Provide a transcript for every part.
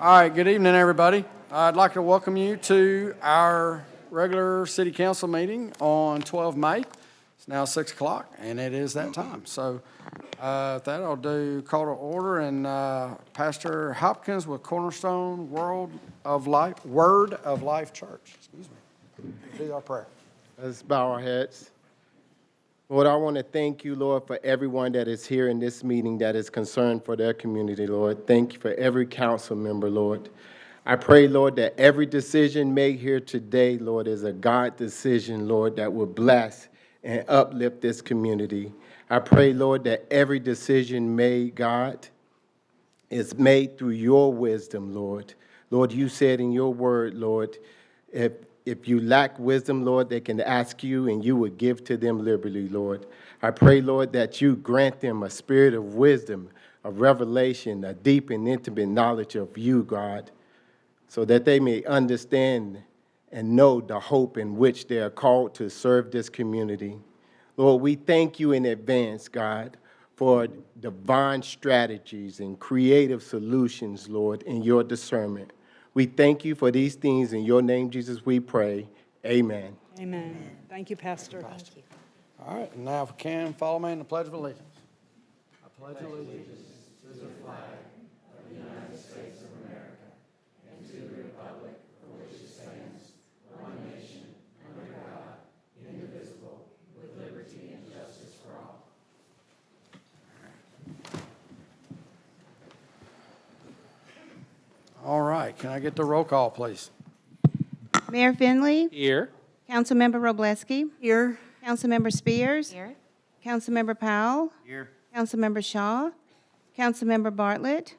All right, good evening, everybody. I'd like to welcome you to our regular city council meeting on 12 May. It's now 6 o'clock, and it is that time. So with that, I'll do call to order, and Pastor Hopkins with Cornerstone Word of Life Church. Excuse me. Do our prayer. Let's bow our heads. Lord, I want to thank you, Lord, for everyone that is here in this meeting that is concerned for their community, Lord. Thank you for every council member, Lord. I pray, Lord, that every decision made here today, Lord, is a God decision, Lord, that will bless and uplift this community. I pray, Lord, that every decision made, God, is made through your wisdom, Lord. Lord, you said in your word, Lord, if you lack wisdom, Lord, they can ask you, and you will give to them liberally, Lord. I pray, Lord, that you grant them a spirit of wisdom, of revelation, a deep and intimate knowledge of you, God, so that they may understand and know the hope in which they are called to serve this community. Lord, we thank you in advance, God, for divine strategies and creative solutions, Lord, in your discernment. We thank you for these things. In your name, Jesus, we pray. Amen. Amen. Thank you, Pastor. Thank you. All right, and now if we can, follow me in the Pledge of Allegiance. I pledge allegiance to the flag of the United States of America and to the republic for which it stands, one nation, under God, indivisible, with liberty and justice for all. All right, can I get the roll call, please? Mayor Finley. Here. Councilmember Robleski. Here. Councilmember Spears. Here. Councilmember Powell. Here. Councilmember Shaw. Councilmember Bartlett.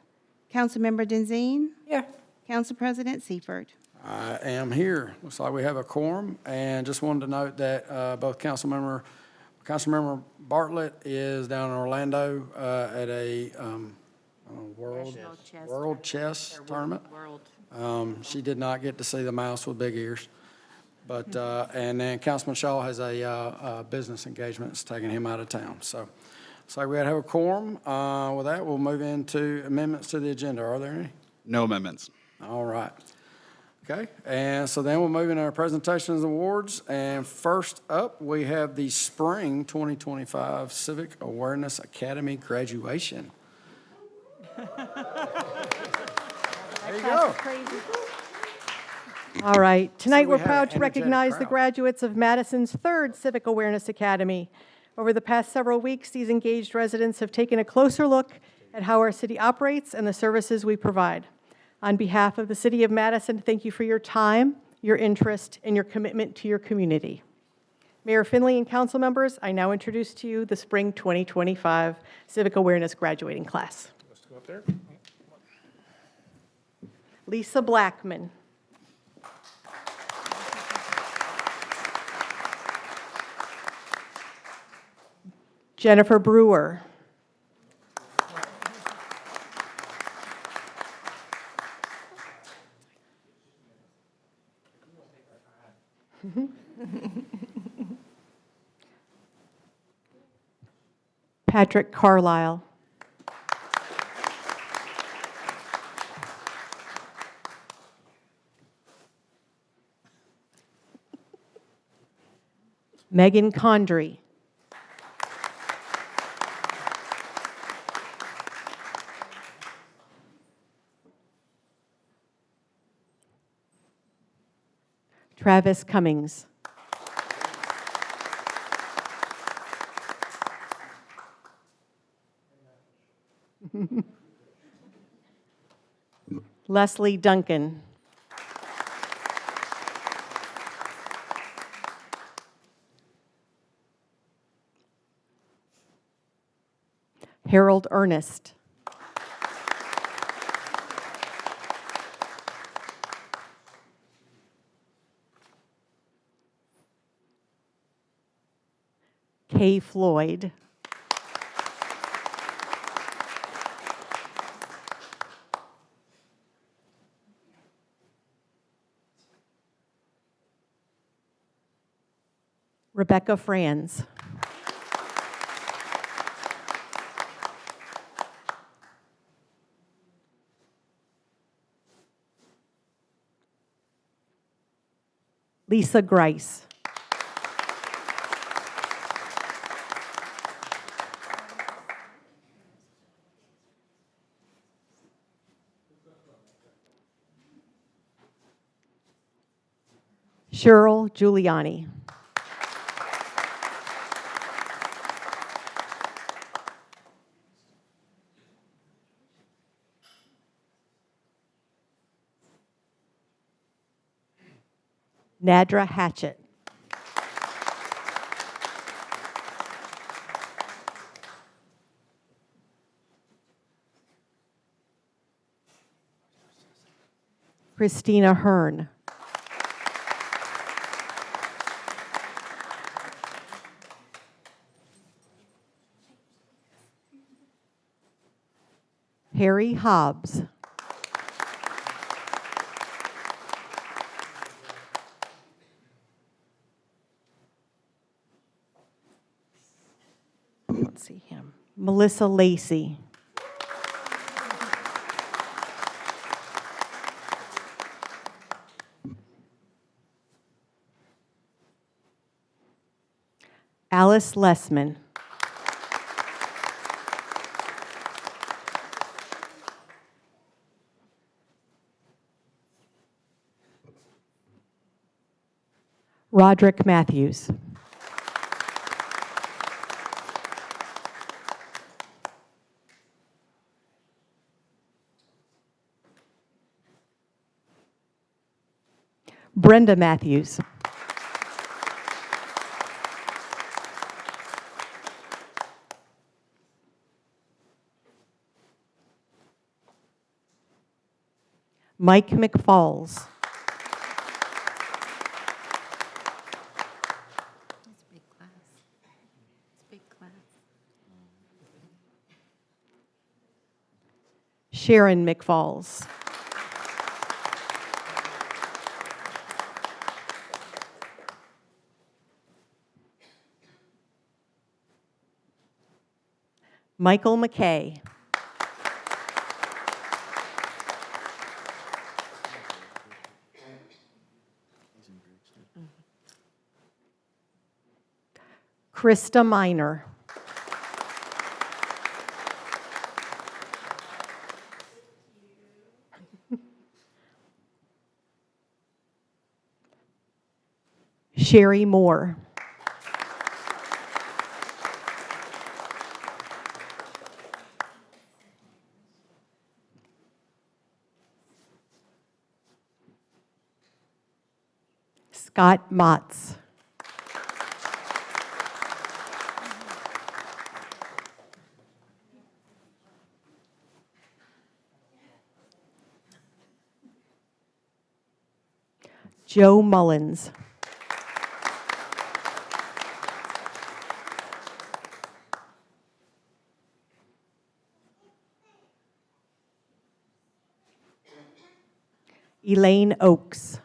Councilmember Denzine. Here. Council President Seifert. I am here. Looks like we have a quorum, and just wanted to note that both Councilmember Bartlett is down in Orlando at a World Chess Tournament. She did not get to see the mouse with big ears, but and then Councilman Shaw has a business engagement that's taking him out of town. So we had to have a quorum. With that, we'll move into amendments to the agenda. Are there any? No amendments. All right. Okay, and so then we'll move into our presentations and awards. And first up, we have the Spring 2025 Civic Awareness Academy graduation. There you go. All right. Tonight, we we're have proud an to energetic recognize the crowd. graduates of Madison's third Civic Awareness Academy. Over the past several weeks, these engaged residents have taken a closer look at how our city operates and the services we provide. On behalf of the City of Madison, thank you for your time, your interest, and your commitment to your community. Mayor Finley and council members, I now introduce to you the Spring 2025 Civic Awareness graduating class. Let's go up there. Lisa Blackman. Jennifer Brewer. Patrick Carlisle. Megan Condry. Travis Cummings. Leslie Duncan. Harold Ernest. Kay Floyd. Rebecca Franz. Lisa Grice. Cheryl Giuliani. Nadra Hatchett. Christina Hearn. Harry Hobbs. Let's see him. Melissa Lacey. Alice Lessman. Roderick Matthews. Brenda Matthews. Mike McFalls. It's a big class. It's a big class. Sharon McFalls. Michael McKay. Krista Miner. Sherry Moore. Scott Motz. Joe Mullins. Elaine Oakes.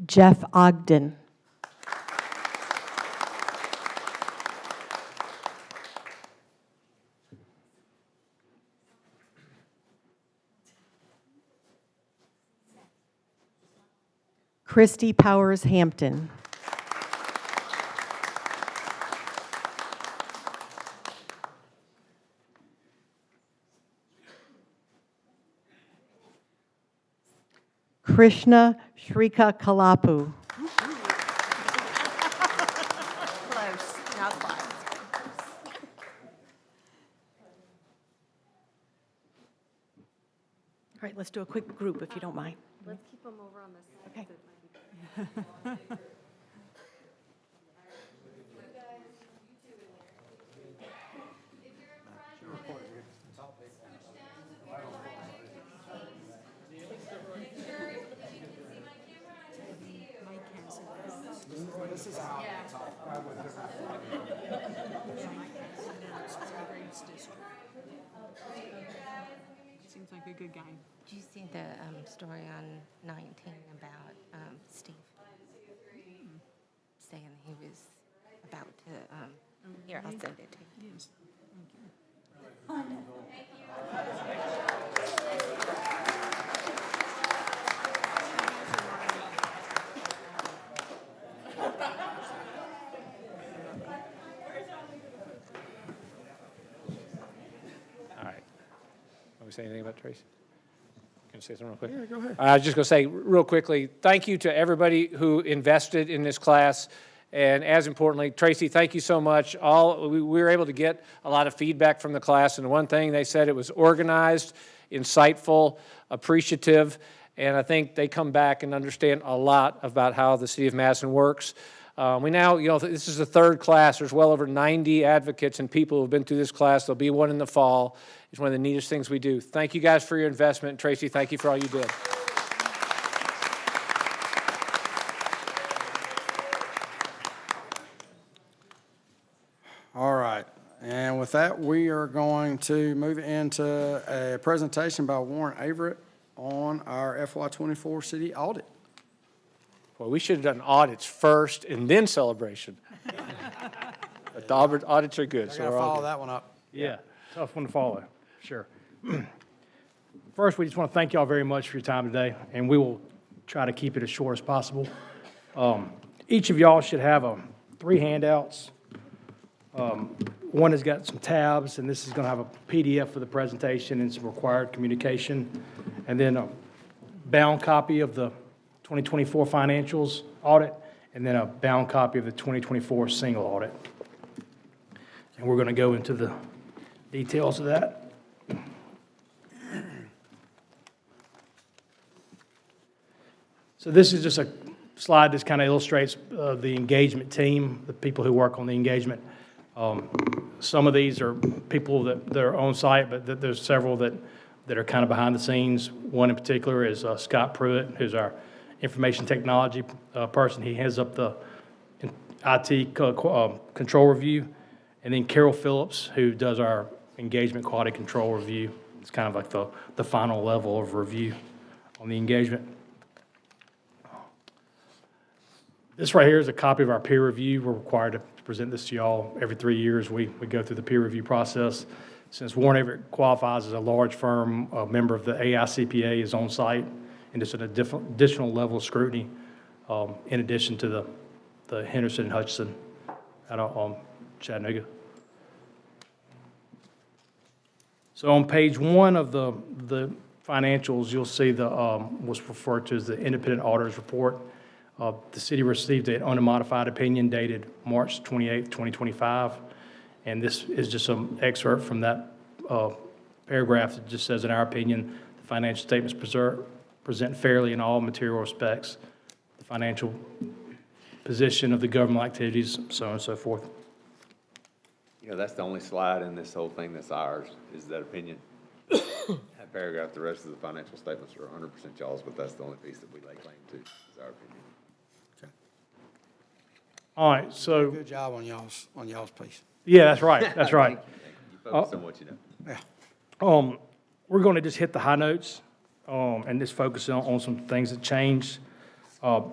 Jeff Ogden. Christy Powers Hampton. Krishna Shrika Kalapu. Close, not quite. All right, let's do a quick group if you don't mind. Let's keep them over on this. Okay. Seems like a good game. Did you see the story on 19 about Steve? Saying he was about to, here, I'll send it to you. Yes. All right. Want me to say anything about Tracy? Can I say something real quick? Yeah, go ahead. I was just going to say real quickly, thank you to everybody who invested in this class. And as importantly, Tracy, thank you so much. We were able to get a lot of feedback from the class. And one thing they said, it was organized, insightful, appreciative. And I think they come back and understand a lot about how the city of Madison works. We now, this is the third class. There's well over 90 advocates and people who have been through this class. There'll be one in the fall. It's one of the neatest things we do. Thank you guys for your investment. Tracy, thank you for all you did. All right, and with that, we are going to move into a presentation by Warren Averett on our FY24 city audit. Well, we should have done audits first and then celebration. But the audits are good, I so gotta we're all follow good. that one up. Yeah, tough one to follow, sure. First, we just want to thank y'all very much for your time today, and we will try to keep it as short as possible. Each of y'all should have 3 handouts. One has got some tabs, and this is going to have a PDF for the presentation and some required communication, and then a bound copy of the 2024 financials audit, and then a bound copy of the 2024 single audit. And we're going to go into the details of that. So this is just a slide that kind of illustrates the engagement team, the people who work on the engagement. Some of these are people that are on site, but there's several that are kind of behind the scenes. One in particular is Scott Pruitt, who's our information technology person. He heads up the IT control review. And then Carol Phillips, who does our engagement quality control review. It's kind of like the final level of review on the engagement. This right here is a copy of our peer review. We're required to present this to y'all every 3 years. We go through the peer review process. Since Warren Averett qualifies as a large firm, a member of the AICPA is on site, and it's an additional level of scrutiny in addition to the Henderson and Hutchinson out of Chattanooga. So on page 1 of the financials, you'll see what's referred to as the independent auditor's report. The city received an unmodified opinion dated March 28, 2025, and this is just some excerpt from that paragraph that just says, in our opinion, the financial statements present fairly in all material respects, the financial position of the government activities, so on and so forth. That's the only slide in this whole thing that's ours, is that opinion. That paragraph, the rest of the financial statements are 100% y'all's, but that's the only piece that we lay claim to, is our opinion. All right, so, Good job on y'all's piece. yeah, that's right, that's right. Thank you. You focus on what you know. Yeah. We're going to just hit the high notes and just focus on some things that changed.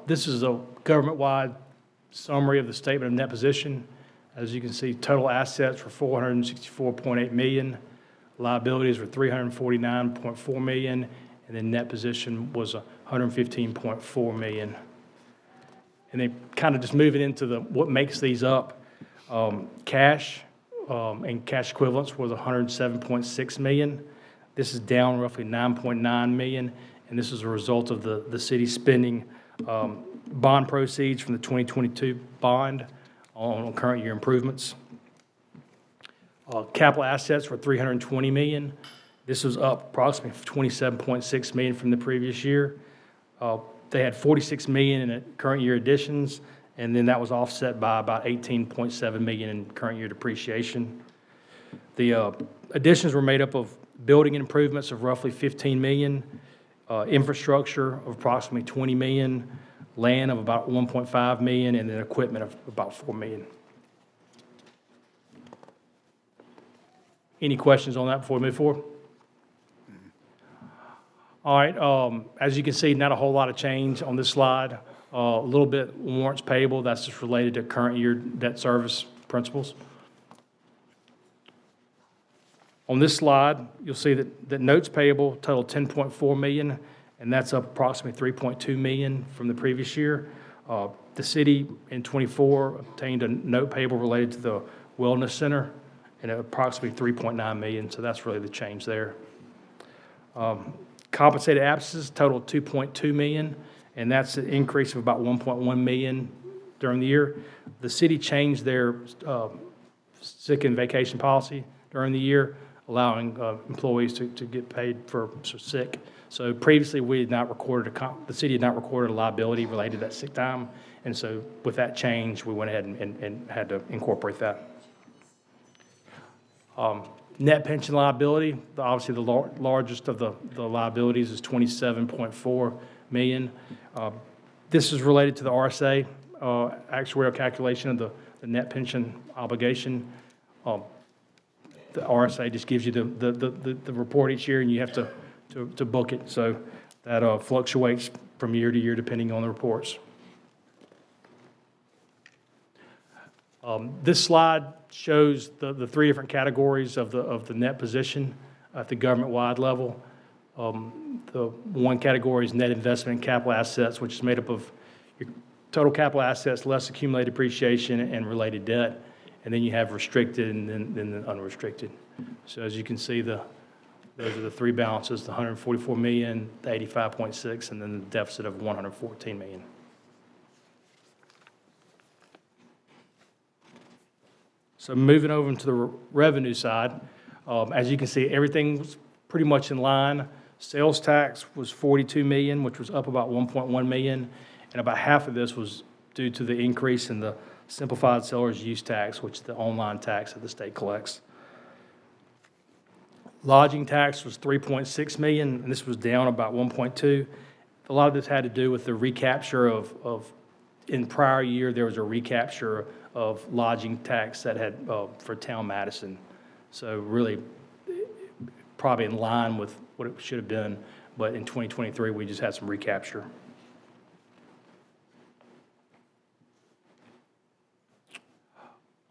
This is a government-wide summary of the statement of net position. As you can see, total assets were $464.8 million, liabilities were $349.4 million, and then net position was $115.4 million. And then kind of just moving into what makes these up, cash and cash equivalents was $107.6 million. This is down roughly $9.9 million, and this is a result of the city spending bond proceeds from the 2022 bond on current year improvements. Capital assets were $320 million. This was up approximately $27.6 million from the previous year. They had $46 million in current year additions, and then that was offset by about $18.7 million in current year depreciation. The additions were made up of building improvements of roughly $15 million, infrastructure of approximately $20 million, land of about $1.5 million, and then equipment of about $4 million. Any questions on that before we move forward? All right, as you can see, not a whole lot of change on this slide. A little bit warrants payable, that's just related to current year debt service principles. On this slide, you'll see that notes payable total $10.4 million, and that's up approximately $3.2 million from the previous year. The city in '24 obtained a note payable related to the Wellness Center, and approximately $3.9 million, so that's really the change there. Compensated absences totaled $2.2 million, and that's an increase of about $1.1 million during the year. The city changed their sick and vacation policy during the year, allowing employees to get paid for sick. So previously, we had not recorded the city had not recorded a liability related to that sick time, and so with that change, we went ahead and had to incorporate that. Net pension liability, obviously the largest of the liabilities is $27.4 million. This is related to the RSA actuarial calculation of the net pension obligation. The RSA just gives you the report each year, and you have to book it. So that fluctuates from year to year depending on the reports. This slide shows the three different categories of the net position at the government-wide level. The one category is net investment in capital assets, which is made up of your total capital assets less accumulated depreciation and related debt. And then you have restricted and then unrestricted. So as you can see, those are the three balances, the $144 million, the $85.6, and then the deficit of $114 million. So moving over into the revenue side, as you can see, everything was pretty much in line. Sales tax was $42 million, which was up about $1.1 million, and about half of this was due to the increase in the simplified seller's use tax, which is the online tax that the state collects. Lodging tax was $3.6 million, and this was down about $1.2. A lot of this had to do with the recapture of in prior year, there was a recapture of lodging tax that had for Town Madison. So really, probably in line with what it should have been, but in 2023, we just had some recapture.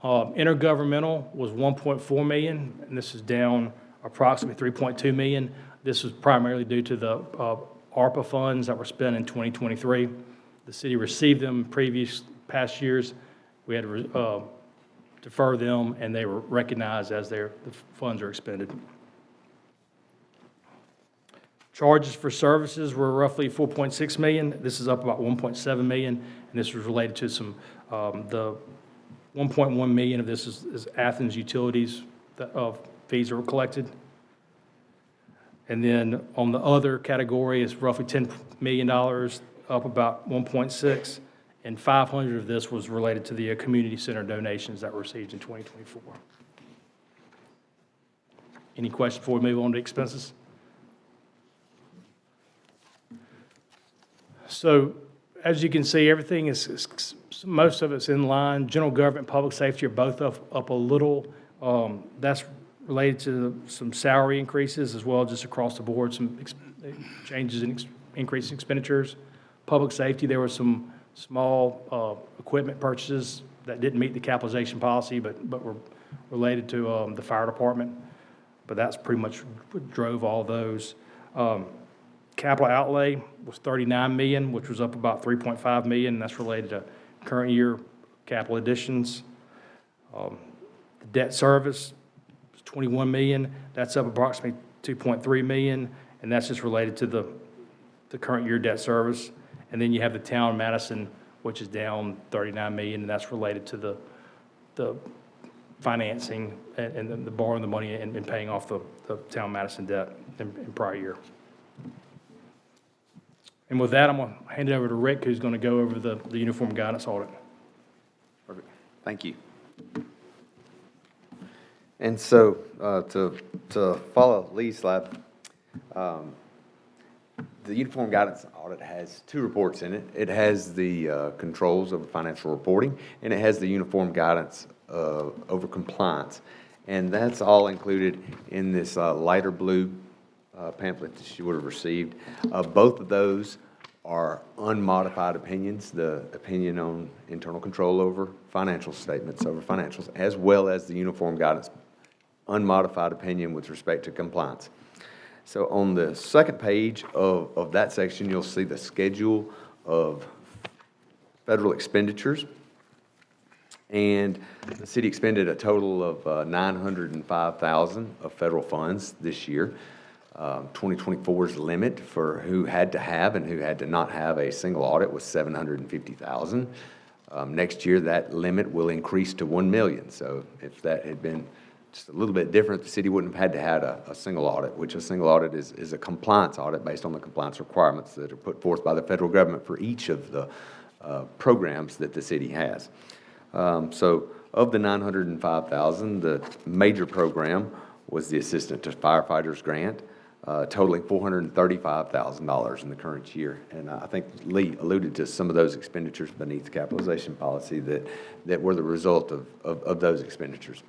Intergovernmental was $1.4 million, and this is down approximately $3.2 million. This was primarily due to the ARPA funds that were spent in 2023. The city received them past years. We had to defer them, and they were recognized as the funds are expended. Charges for services were roughly $4.6 million. This is up about $1.7 million, and this was related to some the $1.1 million of this is Athens utilities fees that were collected. And then on the other category is roughly $10 million, up about 1.6, and 500 of this was related to the community center donations that were received in 2024. Any questions before we move on to expenses? So as you can see, everything is most of it's in line. General government, public safety are both up a little. That's related to some salary increases as well, just across the board, some changes in increase in expenditures. Public safety, there were some small equipment purchases that didn't meet the capitalization policy, but were related to the fire department. But that's pretty much what drove all those. Capital outlay was $39 million, which was up about $3.5 million. And that's related to current year capital additions. The debt service was $21 million. That's up approximately $2.3 million, and that's just related to the current year debt service. And then you have the Town Madison, which is down $39 million, and that's related to the financing and the borrowing the money and paying off the Town Madison debt in prior year. And with that, I'm going to hand it over to Rick, who's going to go over the uniform guidance audit. Perfect. Thank you. And so to follow Lee's slide, the uniform guidance audit has two reports in it. It has the controls over financial reporting, and it has the uniform guidance over compliance. And that's all included in this lighter blue pamphlet that you would have received. Both of those are unmodified opinions, the opinion on internal control over financial statements, over financials, as well as the uniform guidance, unmodified opinion with respect to compliance. So on the second page of that section, you'll see the schedule of federal expenditures. And the city expended a total of $905,000 of federal funds this year. 2024's limit for who had to have and who had to not have a single audit was $750,000. Next year, that limit will increase to $1 million. So if that had been just a little bit different, the city wouldn't have had to have a single audit, which a single audit is a compliance audit based on the compliance requirements that are put forth by the federal government for each of the programs that the city has. So of the $905,000, the major program was the Assistant to Firefighters Grant, totaling $435,000 in the current year. And I think Lee alluded to some of those expenditures beneath the capitalization policy that were the result of those expenditures.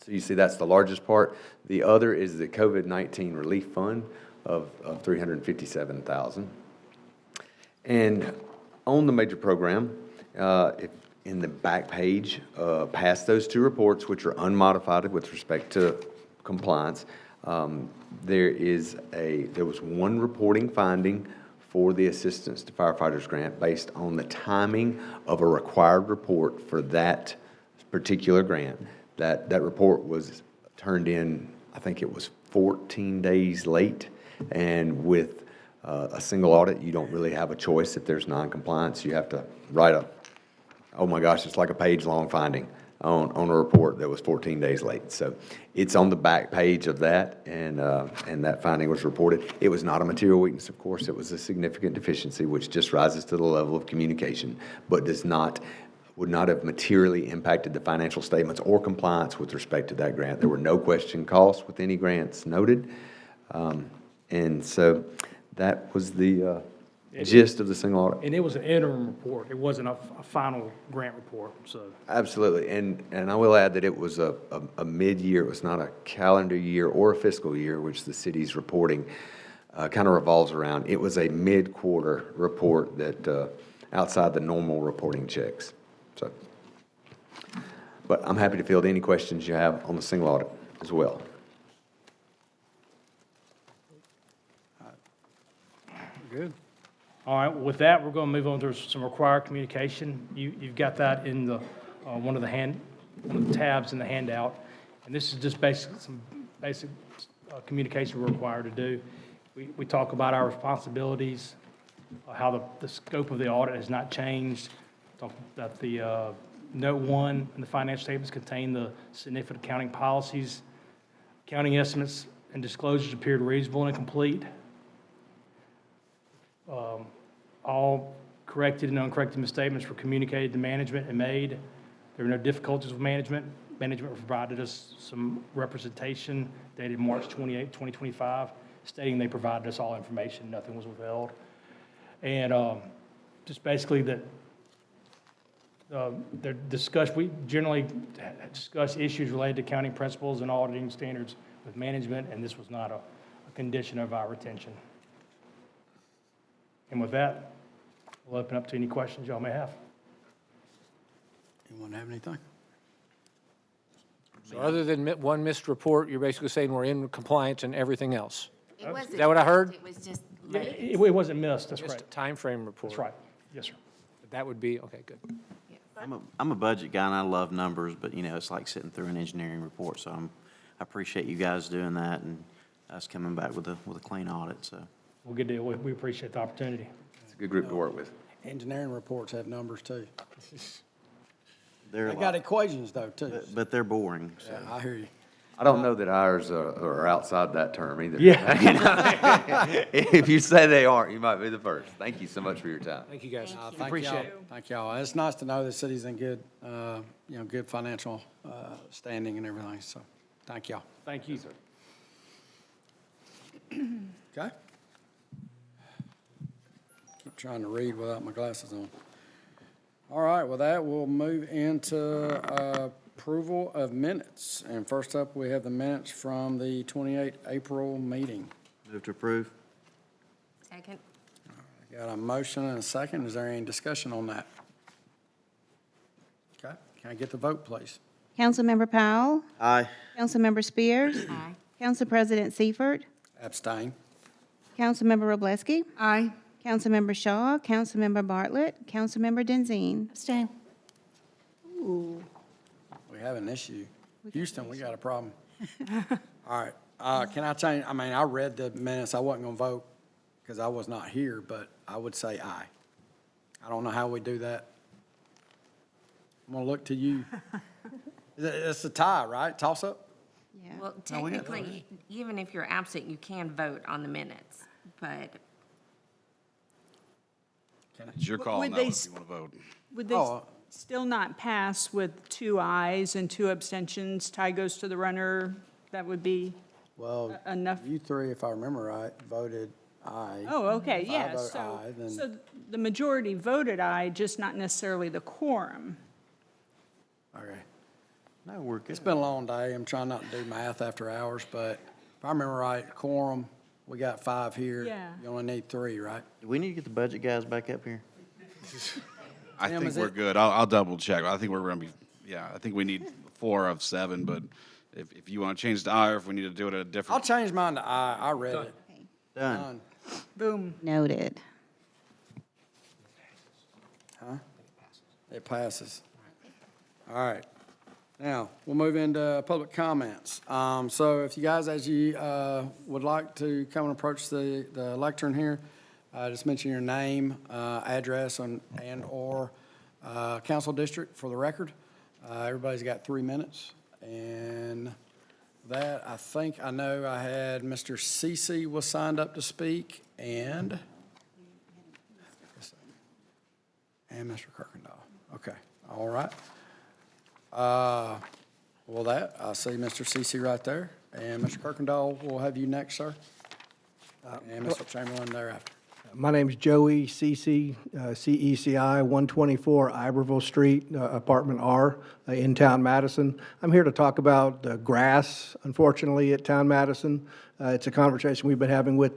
So you see that's the largest part. The other is the COVID-19 relief fund of $357,000. And on the major program, if in the back page, past those two reports, which are unmodified with respect to compliance, there was one reporting finding for the Assistance to Firefighters Grant based on the timing of a required report for that particular grant. That report was turned in, I think it was 14 days late, and with a single audit, you don't really have a choice if there's non-compliance. You have to write oh my gosh, it's like a page-long finding on a report that was 14 days late. So it's on the back page of that, and that finding was reported. It was not a material weakness, of course. It was a significant deficiency, which just rises to the level of communication, but would not have materially impacted the financial statements or compliance with respect to that grant. There were no question costs with any grants noted. And so that was the gist of the single audit. And it was an interim report. It wasn't a final grant report, so. Absolutely. And I will add that it was a mid-year. It was not a calendar year or a fiscal year, which the city's reporting kind of revolves around. It was a mid-quarter report that outside the normal reporting checks. So, but I'm happy to field any questions you have on the single audit as well. Good. All right, with that, we're going to move on to some required communication. You've got that in the one of the tabs in the handout, and this is just some basic communication we're required to do. We talk about our responsibilities, how the scope of the audit has not changed. Talk about the note 1 in the financial statements contain the significant accounting policies. Accounting estimates and disclosures appeared reasonable and complete. All corrected and uncorrected misstatements were communicated to management and made. There were no difficulties with management. Management provided us some representation dated March 28, 2025, stating they provided us all information, nothing was withheld. And just basically that we generally discuss issues related to accounting principles and auditing standards with management, and this was not a condition of our retention. And with that, we'll open up to any questions y'all may have. Anyone have anything? So other than one missed report, you're basically saying we're in compliance and everything else? It wasn't Is that what I heard? It was just Yeah, late. it wasn't missed, that's Just a right. time frame report? That's right, yes, sir. That would be, okay, good. I'm a budget guy and I love numbers, but it's like sitting through an engineering report. So I appreciate you guys doing that and us coming back with a clean audit. So Well, good deal. We appreciate the opportunity. It's a good group to work with. Engineering reports have numbers too. they're They got equations though too. but they're boring. So. Yeah, I hear you. I don't know that ours are outside that term either. Yeah. If you say they aren't, you might be the first. Thank you so much for your time. Thank you, guys. Thank Appreciate y'all. it. Thank y'all. It's nice to know the city's in good, good financial standing and everything, so, thank y'all. Thank you. Okay? Keep trying to read without my glasses on. All right, with that, we'll move into approval of minutes. And first up, we have the minutes from the 28th April meeting. Move to approve. Second. Got a motion and a second. Is there any discussion on that? Okay, can I get the vote, please? Councilmember Powell, Aye. Councilmember Spears, Aye. Council President Seifert, Abstain. Councilmember Roblesky, Aye. Councilmember Shaw, Councilmember Bartlett, Councilmember Denzine. Abstain. We have an issue. Houston, we got a problem. All right, can I change, I read the minutes, I wasn't gonna vote because I was not here, but I would say aye. I don't know how we do that. I'm gonna look to you. It's a tie, right? Toss up? Yeah. Well, technically, even if you're absent, you can vote on the minutes, but It's your call Would now they if s- you want to vote. Would they Oh. still not pass with 2 ayes and 2 abstentions? Tie goes to the runner. That would be Well, enough. you three, if I remember right, voted aye. Oh, okay, If I yeah. vote So, aye, then- so the majority voted aye, just not necessarily the quorum. Okay. No, we're good. It's been a long day. I'm trying not to do math after hours, but if I remember right, quorum, we got 5 here. Yeah. You only need 3, right? Do we need to get the budget guys back up here? I Tim, think is we're it- good. I'll double check. I think we're going to be, yeah, I think we need 4 of 7, but if you want to change the I or if we need to do it at a I'll different. change mine to aye. I read it. Done. Boom. Noted. It passes. All right. Now, we'll move into public comments. So if you guys, as you would like to come and approach the lectern here, just mention your name, address, and/or council district for the record. Everybody's got 3 minutes. And that, I know I had Mr. Cece was signed up to speak, and Mr. Kirkendall. Okay, all right. Well, I see Mr. Cece right there, and Mr. Kirkendall, we'll have you next, sir. And Mr. Chamberlain thereafter. My name's Joey Ceci, CECI, 124 Iberville Street, Apartment R, in Town Madison. I'm here to talk about the grass, unfortunately, at Town Madison. It's a conversation we've been having with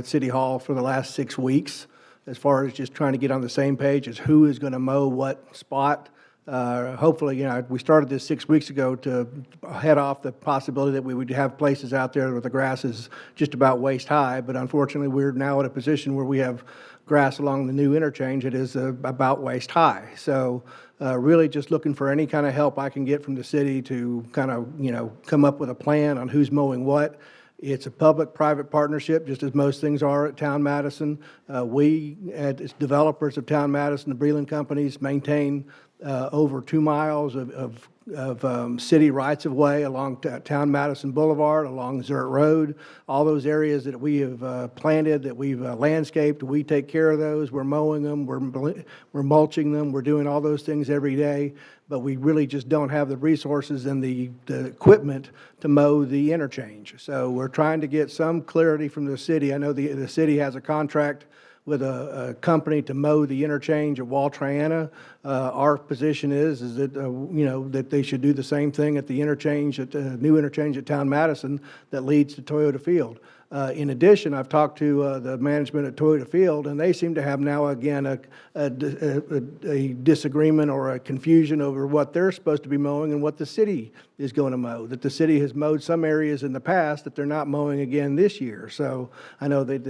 City Hall for the last 6 weeks, as far as just trying to get on the same page as who is going to mow what spot. Hopefully, we started this 6 weeks ago to head off the possibility that we would have places out there where the grass is just about waist high, but unfortunately, we're now at a position where we have grass along the new interchange that is about waist high. So really just looking for any kind of help I can get from the city to kind of, come up with a plan on who's mowing what. It's a public-private partnership, just as most things are at Town Madison. We, as developers of Town Madison, the Breland companies, maintain over 2 miles of city rights-of-way along Town Madison Boulevard, along Zurt Road, all those areas that we have planted, that we've landscaped. We take care of those. We're mowing them. We're mulching them. We're doing all those things every day. But we really just don't have the resources and the equipment to mow the interchange. So we're trying to get some clarity from the city. I know the city has a contract with a company to mow the interchange at Wall Triana. Our position is that, that they should do the same thing at the interchange, at the new interchange at Town Madison that leads to Toyota Field. In addition, I've talked to the management at Toyota Field, and they seem to have now, again, a disagreement or a confusion over what they're supposed to be mowing and what the city is going to mow, that the city has mowed some areas in the past that they're not mowing again this year. So I know that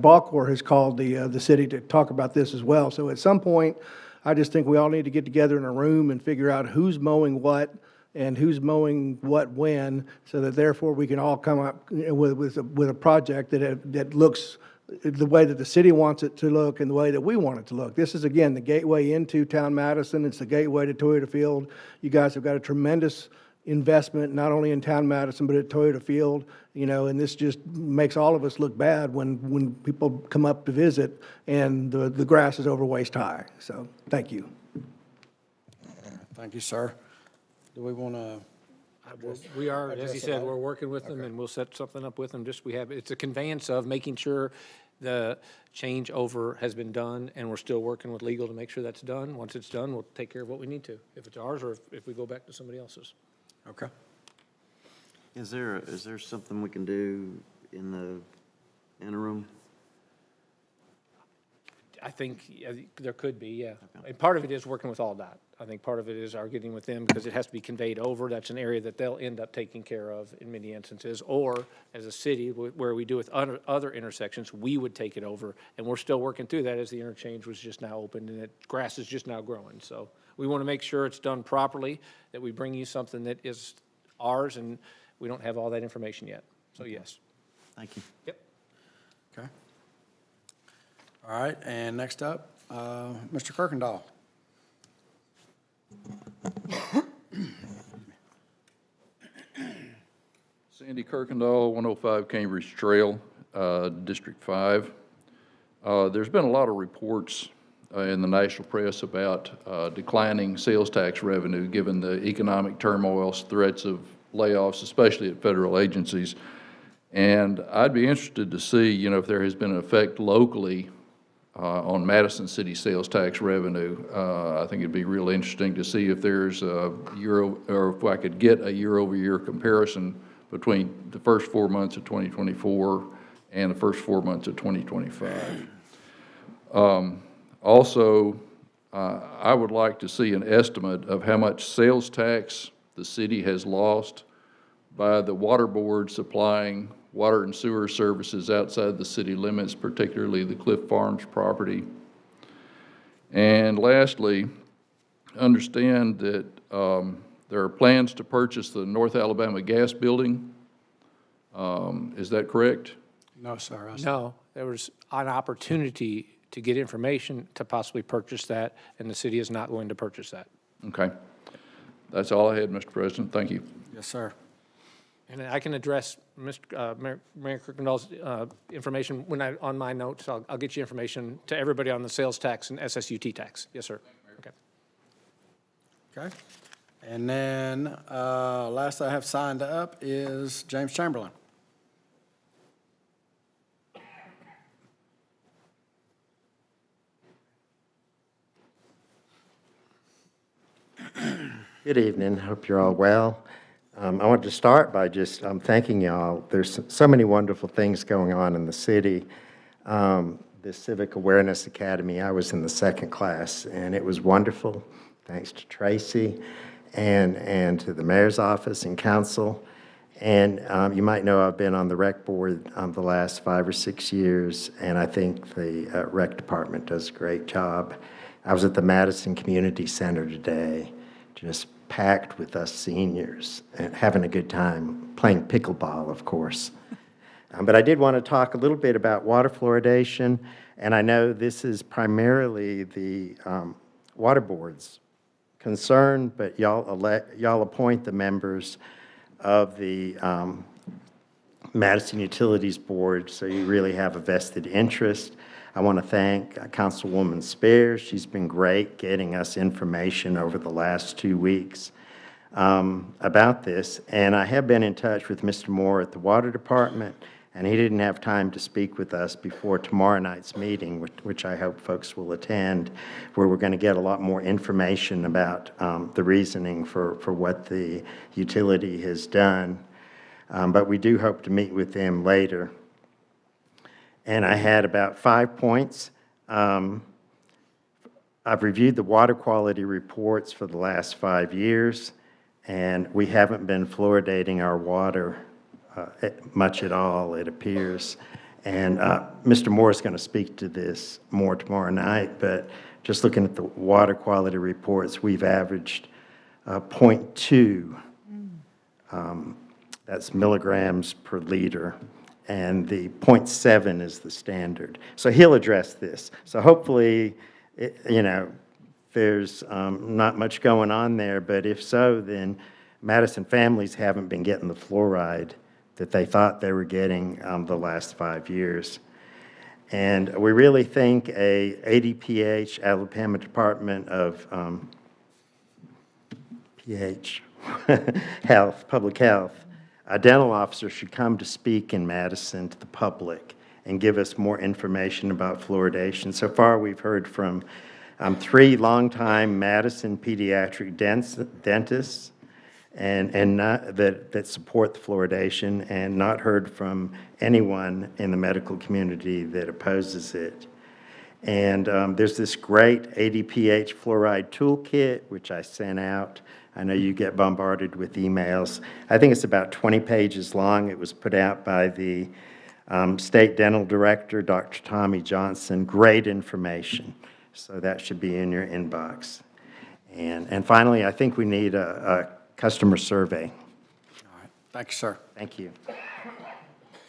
Balcor has called the city to talk about this as well. So at some point, I just think we all need to get together in a room and figure out who's mowing what and who's mowing what when, so that therefore we can all come up with a project that looks the way that the city wants it to look and the way that we want it to look. This is, again, the gateway into Town Madison. It's the gateway to Toyota Field. You guys have got a tremendous investment, not only in Town Madison, but at Toyota Field, and this just makes all of us look bad when people come up to visit and the grass is over waist high. So, thank you. Thank you, sir. Do we want to? We are, as he Address said, it. we're working with them, and we'll set something up with them. It's a conveyance of making sure the changeover has been done, and we're still working with legal to make sure that's done. Once it's done, we'll take care of what we need to, if it's ours or if we go back to somebody else's. Okay. Is there something we can do in the interim? I think there could be, yeah. And part of it is working with AllDOT. I think part of it is our getting with them because it has to be conveyed over. That's an area that they'll end up taking care of in many instances. Or as a city, where we do with other intersections, we would take it over. And we're still working through that as the interchange was just now opened and grass is just now growing. So we want to make sure it's done properly, that we bring you something that is ours, and we don't have all that information yet. So yes. Thank you. Yep. Okay. All right, and next up, Mr. Kirkendall. Sandy Kirkendall, 105 Cambridge Trail, District 5. There's been a lot of reports in the national press about declining sales tax revenue given the economic turmoil, threats of layoffs, especially at federal agencies. And I'd be interested to see, if there has been an effect locally on Madison City sales tax revenue. I think it'd be real interesting to see if there's or if I could get a year-over-year comparison between the first 4 months of 2024 and the first 4 months of 2025. Also, I would like to see an estimate of how much sales tax the city has lost by the water board supplying water and sewer services outside the city limits, particularly the Cliff Farms property. And lastly, understand that there are plans to purchase the North Alabama Gas Building. Is that correct? No, sir. No, there was an opportunity to get information to possibly purchase that, and the city is not going to purchase that. Okay. That's all I had, Mr. President. Thank you. Yes, sir. And I can address Mayor Kirkendall's information on my notes. I'll get you information to everybody on the sales tax and SSUT tax. Yes, sir. Okay. Okay. And then last I have signed up is James Chamberlain. Good evening. Hope you're all well. I want to start by just thanking y'all. There's so many wonderful things going on in the city. The Civic Awareness Academy, I was in the second class, and it was wonderful. Thanks to Tracy and to the mayor's office and council. And you might know I've been on the rec board the last 5 or 6 years, and I think the rec department does a great job. I was at the Madison Community Center today, just packed with us seniors and having a good time, playing pickleball, of course. But I did want to talk a little bit about water fluoridation, and I know this is primarily the water board's concern, but y'all appoint the members of the Madison Utilities Board, so you really have a vested interest. I want to thank Councilwoman Spears. She's been great getting us information over the last 2 weeks about this. And I have been in touch with Mr. Moore at the Water Department, and he didn't have time to speak with us before tomorrow night's meeting, which I hope folks will attend, where we're going to get a lot more information about the reasoning for what the utility has done. But we do hope to meet with them later. And I had about 5 points. I've reviewed the water quality reports for the last 5 years, and we haven't been fluoridating our water much at all, it appears. And Mr. Moore is going to speak to this more tomorrow night, but just looking at the water quality reports, we've averaged 0.2, that's milligrams per liter, and the 0.7 is the standard. So he'll address this. So hopefully, there's not much going on there, but if so, then Madison families haven't been getting the fluoride that they thought they were getting the last 5 years. And we really think a ADPH, Alabama Department of Health, Public Health, a dental officer should come to speak in Madison to the public and give us more information about fluoridation. So far, we've heard from 3 longtime Madison pediatric dentists and not, that support the fluoridation, and not heard from anyone in the medical community that opposes it. And there's this great ADPH fluoride toolkit, which I sent out. I know you get bombarded with emails. I think it's about 20 pages long. It was put out by the State Dental Director, Dr. Tommy Johnson. Great information. So that should be in your inbox. And finally, I think we need a customer survey. All right, thank you, sir. Thank you.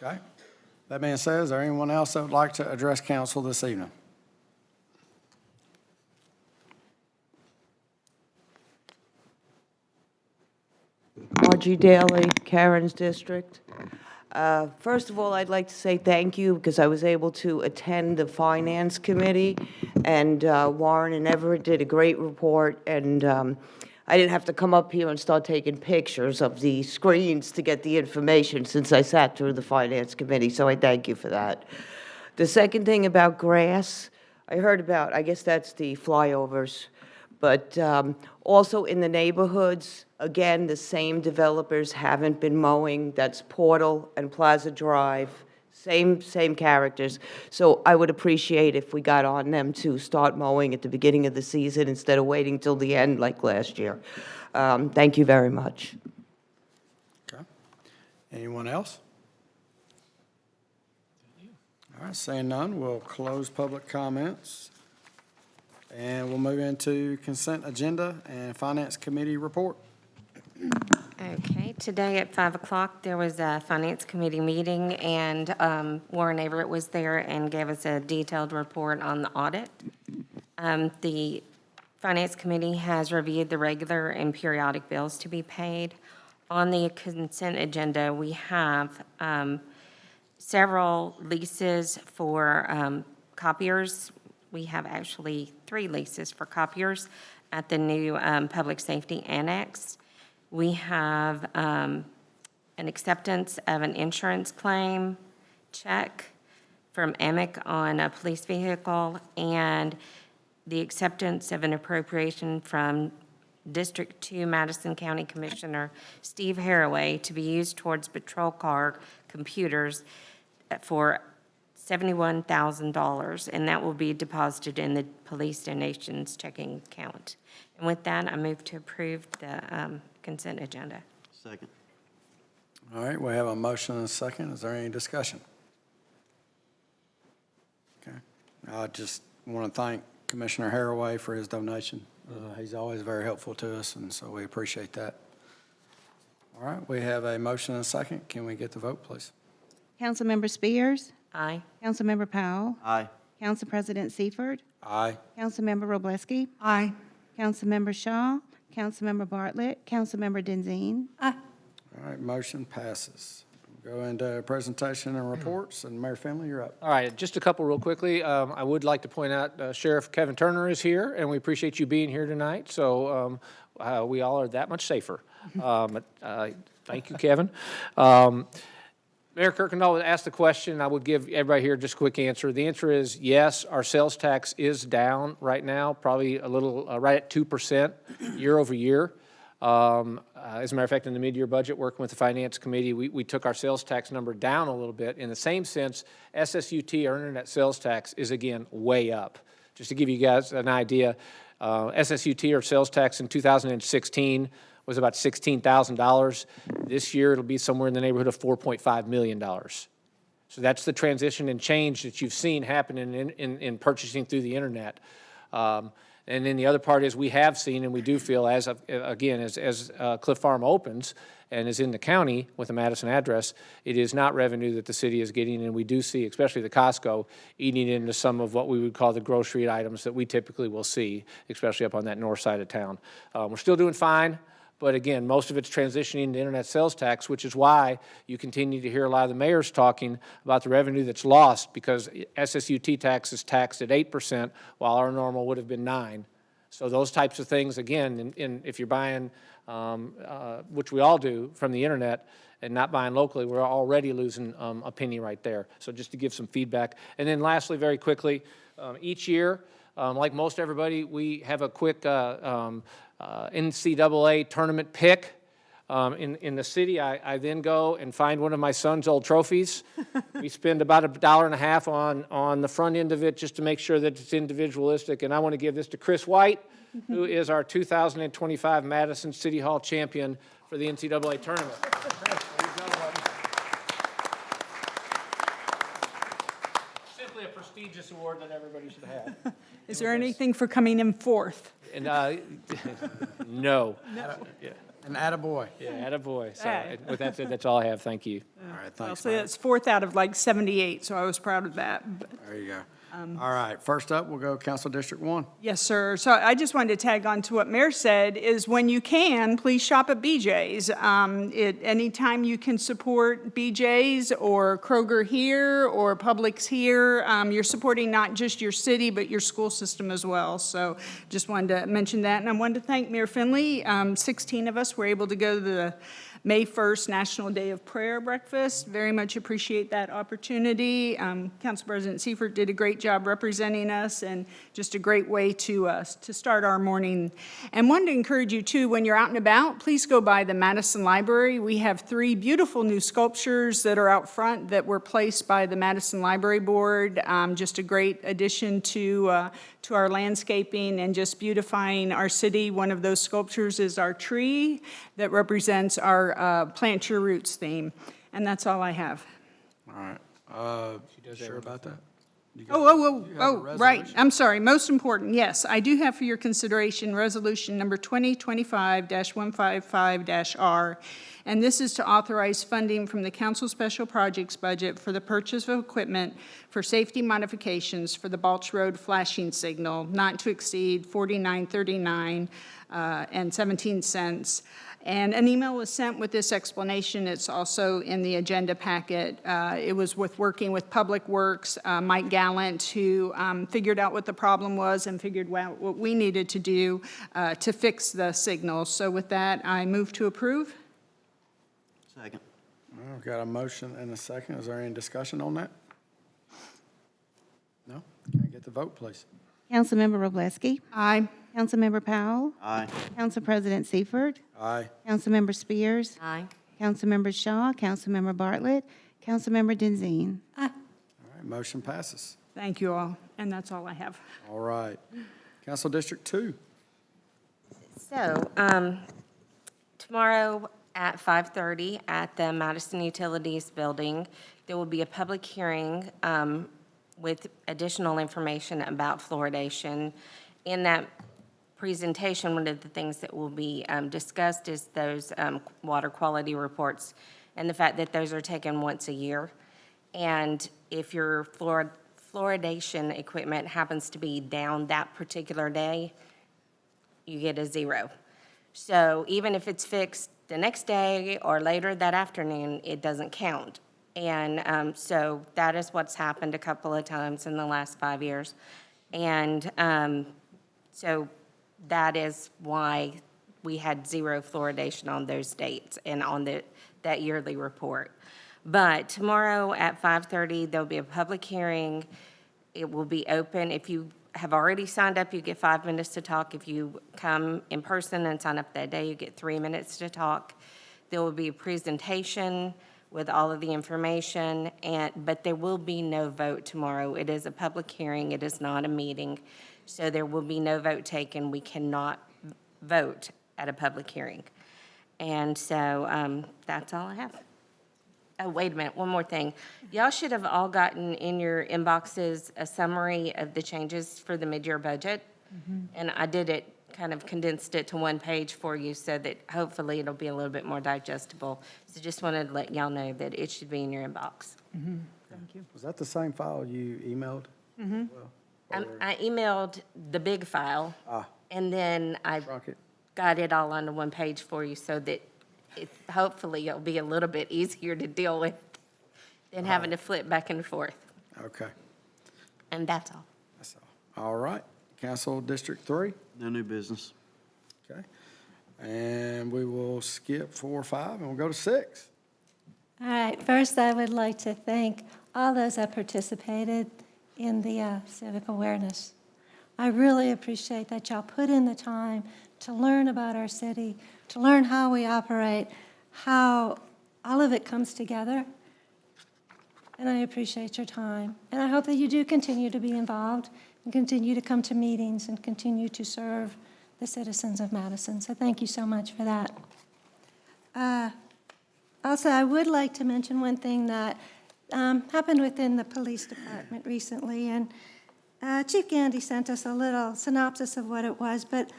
Okay. That being said, is there anyone else that would like to address council this evening? Margie Daly, Karen's district. First of all, I'd like to say thank you because I was able to attend the Finance Committee, and Warren and Everett did a great report, and I didn't have to come up here and start taking pictures of the screens to get the information since I sat through the Finance Committee, so I thank you for that. The second thing about grass, I heard about, I guess that's the flyovers, but also in the neighborhoods, again, the same developers haven't been mowing. That's Portal and Plaza Drive, same characters. So I would appreciate if we got on them to start mowing at the beginning of the season instead of waiting till the end like last year. Thank you very much. Okay. Anyone else? All right, seeing none, we'll close public comments. And we'll move into consent agenda and Finance Committee report. Okay, today at 5 o'clock, there was a Finance Committee meeting, and Warren Everett was there and gave us a detailed report on the audit. The Finance Committee has reviewed the regular and periodic bills to be paid. On the consent agenda, we have several leases for copiers. We have actually 3 leases for copiers at the new Public Safety Annex. We have an acceptance of an insurance claim check from AMIC on a police vehicle, and the acceptance of an appropriation from District 2 Madison County Commissioner Steve Haraway to be used towards patrol car computers for $71,000, and that will be deposited in the police donations checking account. And with that, I move to approve the consent agenda. Second. All right, we have a motion and a second. Is there any discussion? Okay. I just want to thank Commissioner Haraway for his donation. He's always very helpful to us, and so we appreciate that. All right, we have a motion and a second. Can we get the vote, please? Councilmember Spears? Aye. Councilmember Powell? Aye. Council President Seifert? Aye. Councilmember Robleski? Aye. Councilmember Shaw? Councilmember Bartlett? Councilmember Denzine? Aye. All right, motion passes. Go into presentation and reports, and Mayor Finley, you're up. All right, just a couple real quickly. I would like to point out Sheriff Kevin Turner is here, and we appreciate you being here tonight, so we all are that much safer. Thank you, Kevin. Mayor Kirkendall asked the question. I would give everybody here just a quick answer. The answer is yes, our sales tax is down right now, probably a little, right at 2% year over year. As a matter of fact, in the mid-year budget, working with the Finance Committee, we took our sales tax number down a little bit. In the same sense, SSUT, our internet sales tax, is again way up. Just to give you guys an idea, SSUT, our sales tax in 2016, was about $16,000. This year, it'll be somewhere in the neighborhood of $4.5 million. So that's the transition and change that you've seen happen in purchasing through the internet. And then the other part is we have seen, and we do feel, as Cliff Farm opens and is in the county with a Madison address, it is not revenue that the city is getting, and we do see, especially the Costco, eating into some of what we would call the grocery items that we typically will see, especially up on that north side of town. We're still doing fine. But again, most of it's transitioning to internet sales tax, which is why you continue to hear a lot of the mayors talking about the revenue that's lost, because SSUT tax is taxed at 8%, while our normal would have been 9%. So those types of things, again, if you're buying, which we all do, from the internet and not buying locally, we're already losing a penny right there. So just to give some feedback. And then lastly, very quickly, each year, like most everybody, we have a quick NCAA tournament pick. In the city, I then go and find one of my son's old trophies. We spend about $1.50 on the front end of it just to make sure that it's individualistic. And I want to give this to Chris White, who is our 2025 Madison City Hall champion for the NCAA tournament. Simply a prestigious award that everybody should have. Is there anything for coming in fourth? And no. Yeah. An attaboy. Yeah, attaboy. So All right. with that said, that's all I have. Thank you. All right, I'll thanks, say Mike. that's fourth out of like 78, so I was proud of that. But There you go. All right, first up, we'll go Council District 1. yes, sir. So I just wanted to tag on to what Mayor said, is when you can, please shop at BJ's. Anytime you can support BJ's or Kroger here or Publix here, you're supporting not just your city, but your school system as well. So just wanted to mention that. And I wanted to thank Mayor Finley. 16 of us were able to go to the May 1st National Day of Prayer breakfast. Very much appreciate that opportunity. Council President Seifert did a great job representing us, and just a great way to start our morning. And wanted to encourage you too, when you're out and about, please go by the Madison Library. We have 3 beautiful new sculptures that are out front that were placed by the Madison Library Board. Just a great addition to our landscaping and just beautifying our city. One of those sculptures is our tree that represents our Plant Your Roots theme. And that's all I have. All right. Sure about that? Right. I'm sorry. Most important, yes, I do have for your consideration Resolution Number 2025-155-R. And this is to authorize funding from the Council Special Projects budget for the purchase of equipment for safety modifications for the Balch Road flashing signal, not to exceed $49.39 and 17 cents. And an email was sent with this explanation. It's also in the agenda packet. It was working with Public Works, Mike Gallant, who figured out what the problem was and figured out what we needed to do to fix the signal. So with that, I move to approve. Second. Well, we've got a motion and a second. Is there any discussion on that? No? Can I get the vote, please? Councilmember Roblesky. Aye. Councilmember Powell. Aye. Council President Seifert. Aye. Councilmember Spears. Aye. Councilmember Shaw. Councilmember Bartlett. Councilmember Denzine. All right, motion passes. Thank you all. And that's all I have. All right. Council District 2. So, tomorrow at 5:30 at the Madison Utilities Building, there will be a public hearing with additional information about fluoridation. In that presentation, one of the things that will be discussed is those water quality reports and the fact that those are taken once a year. And if your fluoridation equipment happens to be down that particular day, you get a 0. So even if it's fixed the next day or later that afternoon, it doesn't count. And so that is what's happened a couple of times in the last 5 years. And so that is why we had 0 fluoridation on those dates and on that yearly report. But tomorrow at 5:30, there'll be a public hearing. It will be open. If you have already signed up, you get 5 minutes to talk. If you come in person and sign up that day, you get 3 minutes to talk. There will be a presentation with all of the information, but there will be no vote tomorrow. It is a public hearing. It is not a meeting. So there will be no vote taken. We cannot vote at a public hearing. And so that's all I have. Oh, wait a minute, one more thing. Y'all should have all gotten in your inboxes a summary of the changes for the mid-year budget. And I did it, kind of condensed it to one page for you so that hopefully it'll be a little bit more digestible. So just wanted to let y'all know that it should be in your inbox. Thank you. Was that the same file you emailed? I emailed the big file, and then I got it all onto one page for you so that hopefully it'll be a little bit easier to deal with than having to flip back and forth. Okay. And that's all. That's all. All right. Council District 3. No new business. Okay. And we will skip 4, 5, and we'll go to 6. All right, first I would like to thank all those that participated in the civic awareness. I really appreciate that y'all put in the time to learn about our city, to learn how we operate, how all of it comes together. And I appreciate your time. And I hope that you do continue to be involved and continue to come to meetings and continue to serve the citizens of Madison. So thank you so much for that. Also, I would like to mention one thing that happened within the police department recently. And Chief Gandy sent us a little synopsis of what it was. But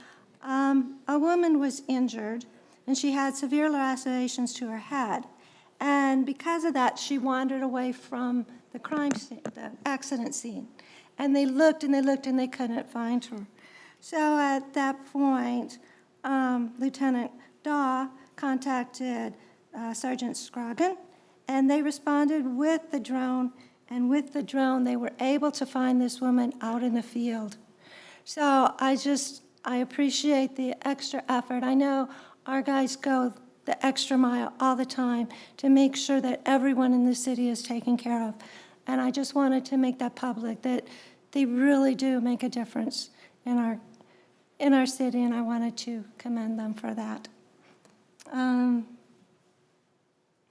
a woman was injured, and she had severe lacerations to her head. And because of that, she wandered away from the crime scene, the accident scene. And they looked and they looked and they couldn't find her. So at that point, Lieutenant Daw contacted Sergeant Scroggin, and they responded with the drone. And with the drone, they were able to find this woman out in the field. So I appreciate the extra effort. I know our guys go the extra mile all the time to make sure that everyone in the city is taken care of. And I just wanted to make that public, that they really do make a difference in our city, and I wanted to commend them for that.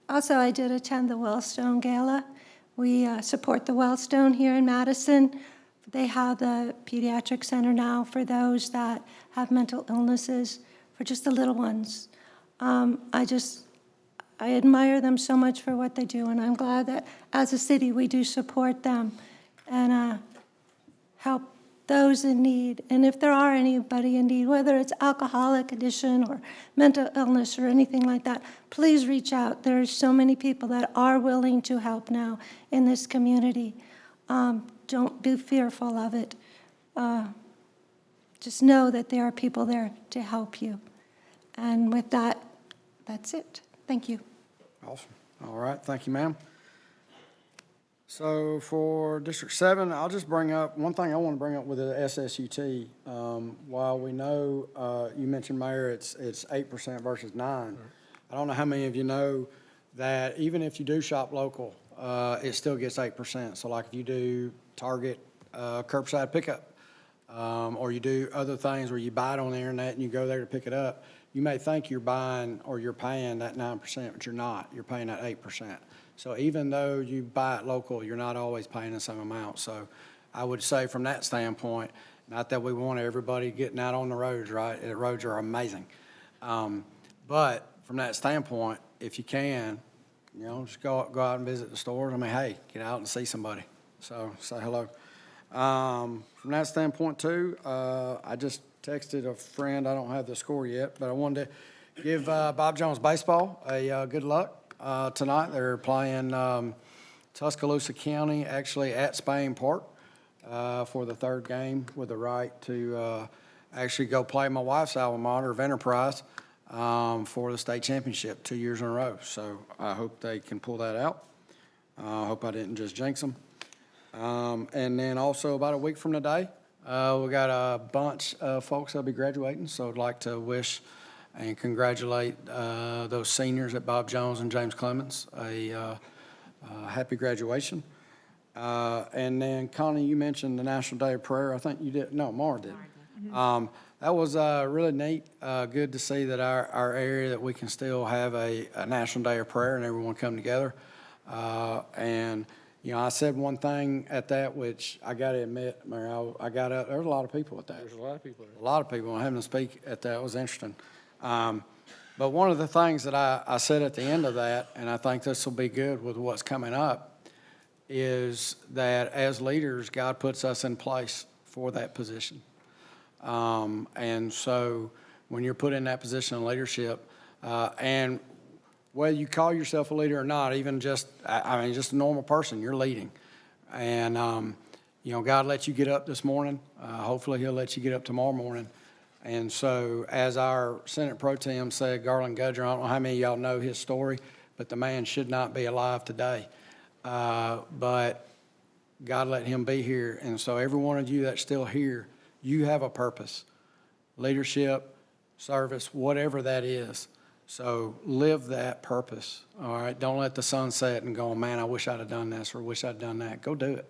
Also, I did attend the Wellstone Gala. We support the Wellstone here in Madison. They have the pediatric center now for those that have mental illnesses, for just the little ones. I admire them so much for what they do, and I'm glad that as a city we do support them and help those in need. And if there are anybody in need, whether it's alcoholic addiction or mental illness or anything like that, please reach out. There are so many people that are willing to help now in this community. Don't be fearful of it. Just know that there are people there to help you. And with that, that's it. Thank you. Awesome. All right. Thank you, ma'am. So for District 7, I'll just bring up, one thing I want to bring up with the SSUT. While we know, you mentioned, Mayor, it's 8% versus 9%. I don't know how many of you know that even if you do shop local, it still gets 8%. So like if you do Target curbside pickup, or you do other things where you buy it on the internet and you go there to pick it up, you may think you're buying or you're paying that 9%, but you're not. You're paying that 8%. So even though you buy it local, you're not always paying the same amount. So I would say from that standpoint, not that we want everybody getting out on the roads, right? The roads are amazing. But from that standpoint, if you can, just go out and visit the stores. I mean, hey, get out and see somebody. So say hello. From that standpoint too, I just texted a friend. I don't have the score yet, but I wanted to give Bob Jones Baseball a good luck. Tonight they're playing Tuscaloosa County, actually at Spain Park, for the third game, with the right to actually go play my wife's alma mater of Enterprise for the state championship 2 years in a row. So I hope they can pull that out. I hope I didn't just jinx them. And then also about a week from today, we got a bunch of folks that'll be graduating. So I'd like to wish and congratulate those seniors at Bob Jones and James Clemens a happy graduation. And then, Connie, you mentioned the National Day of Prayer. I think you did. No, Mara did. That was really neat. Good to see that our area, that we can still have a National Day of Prayer and everyone come together. And I said one thing at that, which I got to admit, Mayor, I got up. There was a lot of people at that. There's a lot of people there. A lot of people. Having to speak at that was interesting. But one of the things that I said at the end of that, and I think this will be good with what's coming up, is that as leaders, God puts us in place for that position. And so when you're put in that position of leadership, and whether you call yourself a leader or not, even just a normal person, you're leading. And, God let you get up this morning. Hopefully he'll let you get up tomorrow morning. And so as our Senate Pro Tem said, Garland Gudger, I don't know how many of y'all know his story, but the man should not be alive today. But God let him be here. And so every one of you that's still here, you have a purpose. Leadership, service, whatever that is. So live that purpose, all right? Don't let the sun set and go, man, I wish I'd have done this or wish I'd done that. Go do it,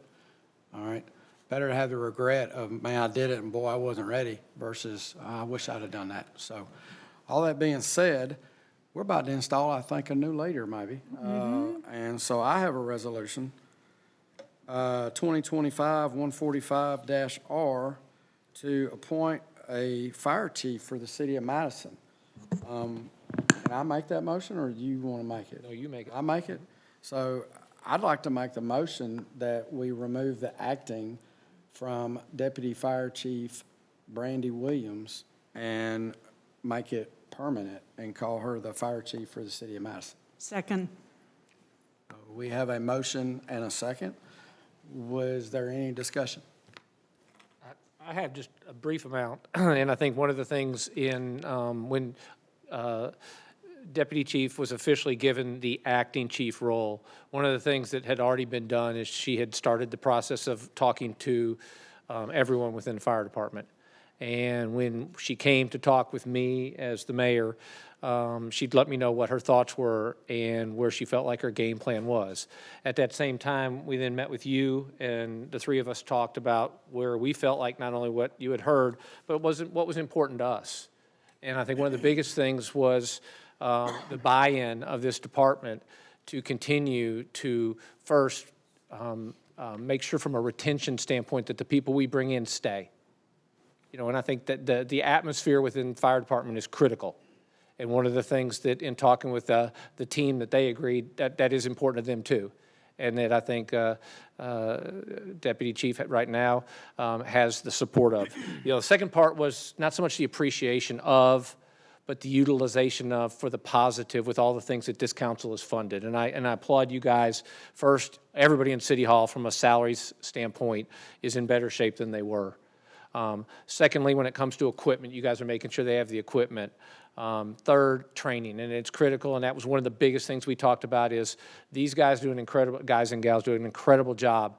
all right? Better to have the regret of, man, I did it and boy, I wasn't ready, versus I wish I'd have done that. So all that being said, we're about to install, I think, a new leader maybe. And so I have a resolution, 2025-145-R, to appoint a fire chief for the city of Madison. Can I make that motion, or do you want to make it? No, you make it. I make it? So I'd like to make the motion that we remove the acting from Deputy Fire Chief Brandy Williams and make it permanent and call her the fire chief for the city of Madison. Second. We have a motion and a second. Was there any discussion? I have just a brief amount, and I think one of the things in, when Deputy Chief was officially given the acting chief role, one of the things that had already been done is she had started the process of talking to everyone within the fire department. And when she came to talk with me as the mayor, she'd let me know what her thoughts were and where she felt like her game plan was. At that same time, we then met with you, and the three of us talked about where we felt like not only what you had heard, but what was important to us. And I think one of the biggest things was the buy-in of this department to continue to first make sure from a retention standpoint that the people we bring in stay. You know, and I think that the atmosphere within the fire department is critical. And one of the things that in talking with the team that they agreed that is important to them too. And that I think Deputy Chief right now has the support of. You know, the second part was not so much the appreciation of, but the utilization of for the positive with all the things that this council has funded. And I applaud you guys. First, everybody in City Hall from a salaries standpoint is in better shape than they were. Secondly, when it comes to equipment, you guys are making sure they have the equipment. Third, training, and it's critical, and that was one of the biggest things we talked about is these guys do an incredible, guys and gals do an incredible job,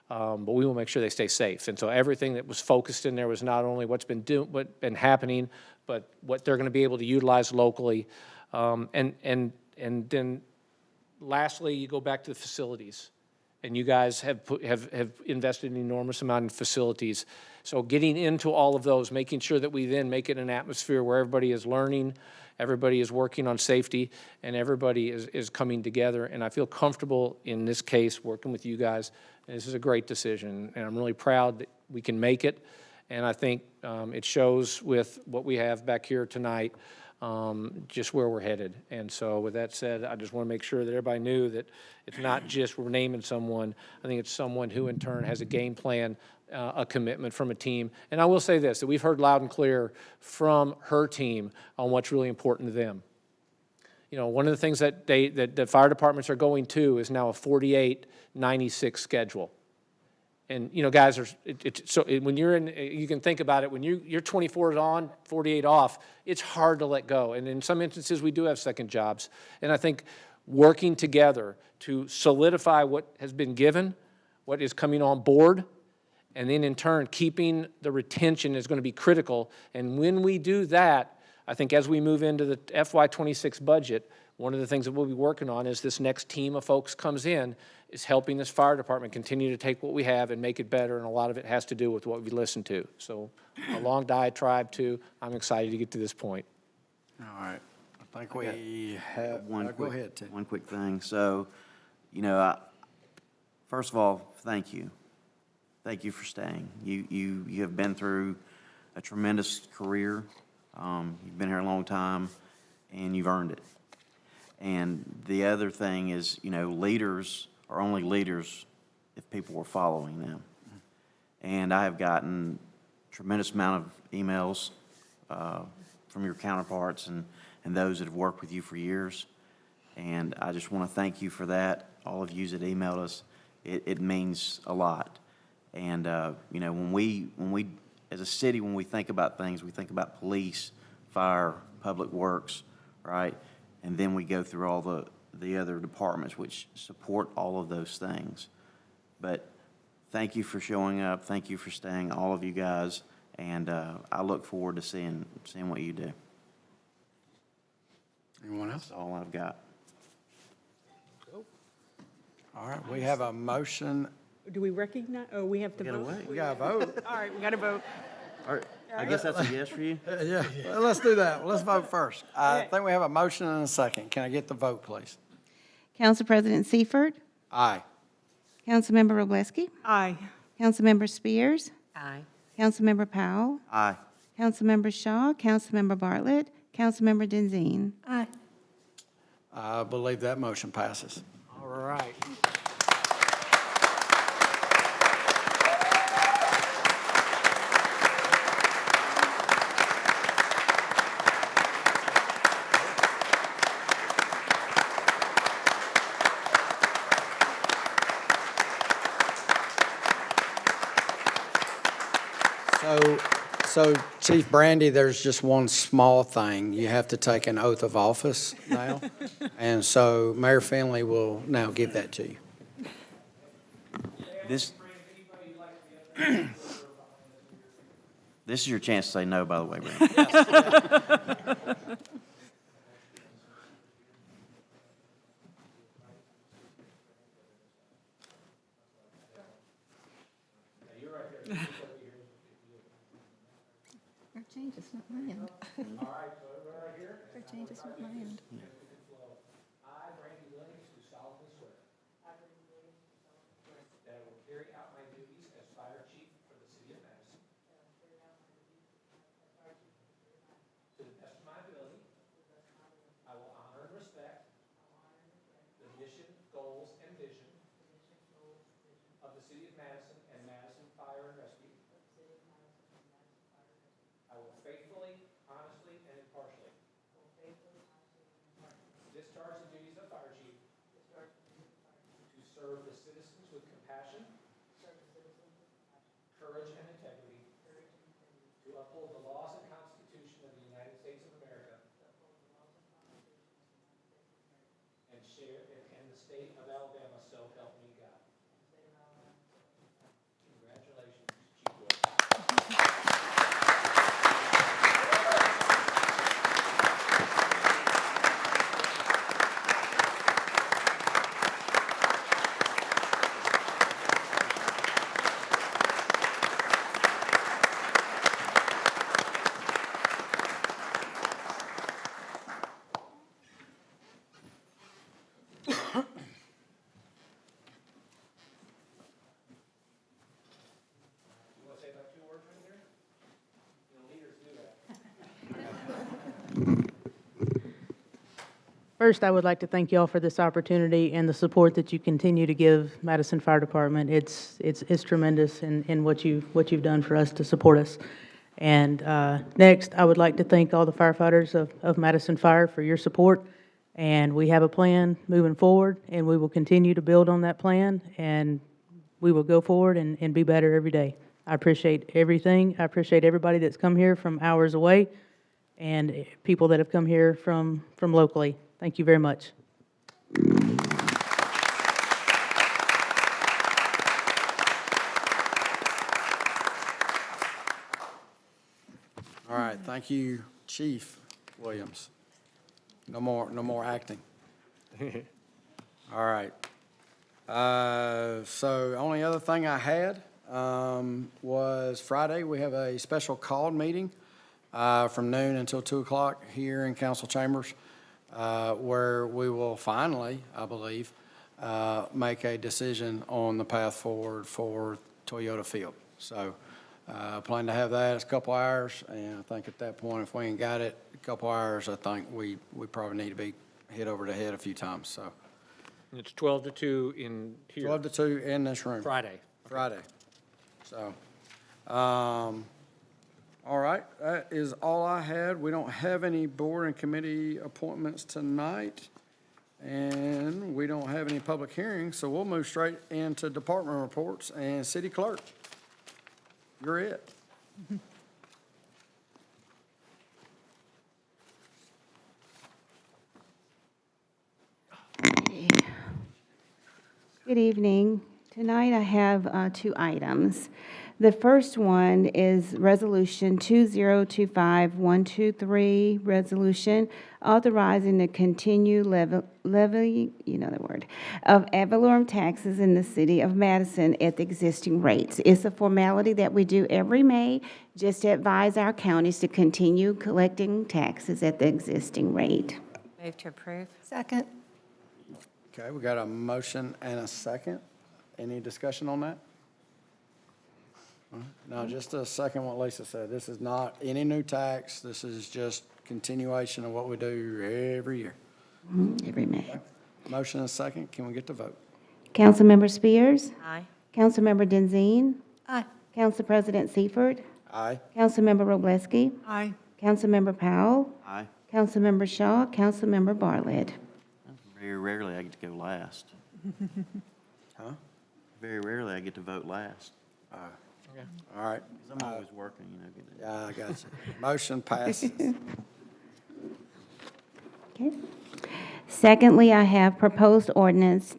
but we will make sure they stay safe. And so everything that was focused in there was not only what's been happening, but what they're going to be able to utilize locally. And then lastly, you go back to the facilities. And you guys have invested an enormous amount in facilities. So getting into all of those, making sure that we then make it an atmosphere where everybody is learning, everybody is working on safety, and everybody is coming together. And I feel comfortable in this case working with you guys. And this is a great decision, and I'm really proud that we can make it. And I think it shows with what we have back here tonight, just where we're headed. And so with that said, I just want to make sure that everybody knew that it's not just we're naming someone. I think it's someone who in turn has a game plan, a commitment from a team. And I will say this, that we've heard loud and clear from her team on what's really important to them. You know, one of the things that the fire departments are going to is now a 48-96 schedule. And, you know, guys, when you're in, you can think about it, when you're 24 on, 48 off, it's hard to let go. And in some instances, we do have second jobs. And I think working together to solidify what has been given, what is coming on board, and then in turn, keeping the retention is going to be critical. And when we do that, I think as we move into the FY26 budget, one of the things that we'll be working on is this next team of folks comes in is helping this fire department continue to take what we have and make it better, and a lot of it has to do with what we listen to. So a long diatribe too. I'm excited to get to this point. All right. I think we have, go ahead, Tim. One quick thing. So, you know, first of all, thank you. Thank you for staying. You have been through a tremendous career. You've been here a long time, and you've earned it. And the other thing is, you know, leaders are only leaders if people are following them. And I have gotten a tremendous amount of emails from your counterparts and those that have worked with you for years. And I just want to thank you for that. All of you that emailed us, it means a lot. And, you know, when we, as a city, when we think about things, we think about police, fire, public works, right? And then we go through all the other departments which support all of those things. But thank you for showing up. Thank you for staying, all of you guys. And I look forward to seeing what you do. Anyone else? That's all I've got. All right, we have a motion. Do we recognize, oh, we have to vote? We got to vote. All right, we got to vote. All right. I guess that's a yes for you? Yeah, well, let's do that. Let's vote first. I think we have a motion and a second. Can I get the vote, please? Council President Seifert, Aye. Councilmember Roblesky, Aye. Councilmember Spears, Aye. Councilmember Powell, Aye. Councilmember Shaw, Councilmember Bartlett, Councilmember Denzine. Aye. I believe that motion passes. All right. So Chief Brandy, there's just one small thing. You have to take an oath of office now. And so Mayor Finley will now give that to you. This is your chance to say no, by the way, Brandon. Her change is not my end. Her change is not my end. I, Brandy Williams, do solemnly swear that I will carry out my duties as Fire Chief for the City of Madison to the best of my ability. I will honor and respect the mission, goals, and vision of the City of Madison and Madison Fire and Rescue. I will faithfully, honestly, and impartially discharge the duties of Fire Chief to serve the citizens with compassion, courage, and integrity, to uphold the laws and Constitution of the United States of America, and the state of Alabama, so help me God. Congratulations, Chief Williams. You want to say about 2 words right here? You know, leaders do that. First, I would like to thank you all for this opportunity and the support that you continue to give Madison Fire Department. It's tremendous in what you've done for us to support us. And next, I would like to thank all the firefighters of Madison Fire for your support. And we have a plan moving forward, and we will continue to build on that plan, and we will go forward and be better every day. I appreciate everything. I appreciate everybody that's come here from hours away and people that have come here from locally. Thank you very much. All right, thank you, Chief Williams. No more acting. All right. So only other thing I had was Friday, we have a special called meeting from noon until 2 o'clock here in council chambers, where we will finally, I believe, make a decision on the path forward for Toyota Field. So plan to have that. It's a couple hours, and I think at that point, if we ain't got it, a couple hours, I think we probably need to be hit over the head a few times, so. It's 12 to 2 in here. 12 to 2 in this room. Friday. Friday. So, all right, that is all I had. We don't have any board and committee appointments tonight, and we don't have any public hearings, so we'll move straight into department reports and city clerk. You're it. Good evening Tonight I have two items. The first one is Resolution 2025-123, resolution authorizing the continued levy, you know the word, of ad valorem taxes in the city of Madison at the existing rates. It's a formality that we do every May, just to advise our counties to continue collecting taxes at the existing rate. Move to approve. Second. Okay, we got a motion and a second. Any discussion on that? No, just a second what Lisa said. This is not any new tax. This is just continuation of what we do every year. Every May. Okay. Motion and a second. Can we get the vote? Councilmember Spears? Aye. Councilmember Denzine? Aye. Council President Seifert? Aye. Councilmember Robleski? Aye. Councilmember Powell? Aye. Councilmember Shaw? Councilmember Bartlett? Very rarely I get to go last. Huh? Very rarely I get to vote last. All right. 'Cause I'm always working, you know. getting- Yeah, I got you. Motion passes. Okay. Secondly, I have proposed ordinance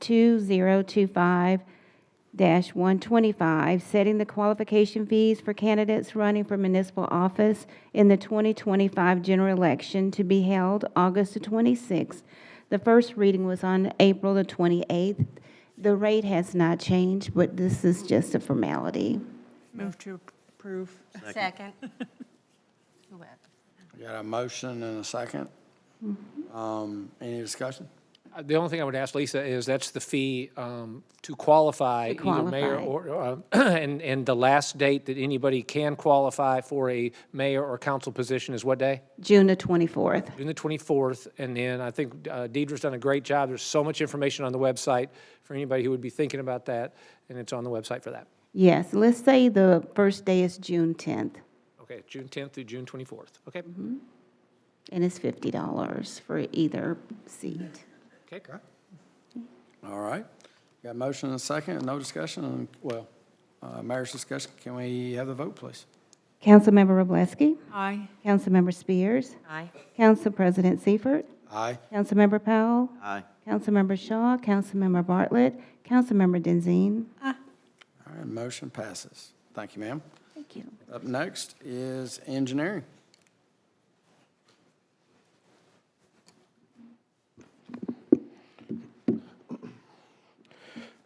2025-125, setting the qualification fees for candidates running for municipal office in the 2025 general election to be held August the 26th. The first reading was on April the 28th. The rate has not changed, but this is just a formality. Move to approve. Second. We got a motion and a second. Any discussion? The only thing I would ask Lisa is, that's the fee to qualify To either mayor qualify. or, and the last date that anybody can qualify for a mayor or council position is what day? June the 24th. June the 24th, and then I think Deidre's done a great job. There's so much information on the website for anybody who would be thinking about that, and it's on the website for that. Yes, let's say the first day is June 10th, Okay, June 10th through June 24th, okay? and it's $50 for either seat. Okay, great. All right. Got a motion and a second, and no discussion, well, mayor's discussion. Can we have the vote, please? Councilmember Robleski? Aye. Councilmember Spears? Aye. Council President Seifert? Aye. Councilmember Powell? Aye. Councilmember Shaw? Councilmember Bartlett? Councilmember Denzine? All right, motion passes. Thank you, ma'am. Thank you. Up next is engineering.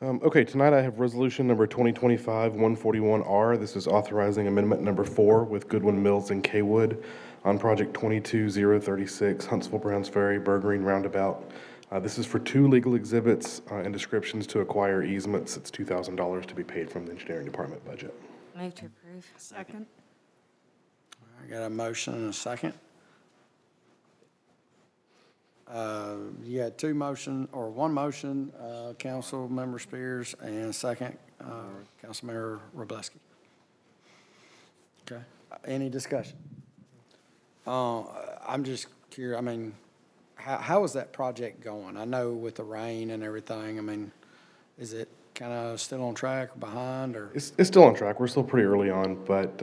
Okay, tonight I have resolution number 2025-141R. This is authorizing amendment number 4 with Goodwin Mills and Kaywood on project 22036 Huntsville Browns Ferry, Burgreen roundabout. This is for 2 legal exhibits and descriptions to acquire easements. It's $2,000 to be paid from the engineering department budget. Move to approve. Second. I got a motion and a second. You had one motion, Councilmember Spears, and a second, Councilmember Robleski. Okay, any discussion? I'm just curious, I mean, how is that project going? I know with the rain and everything, I mean, is it kind of still on track, or behind, or? It's still on track. We're still pretty early on, but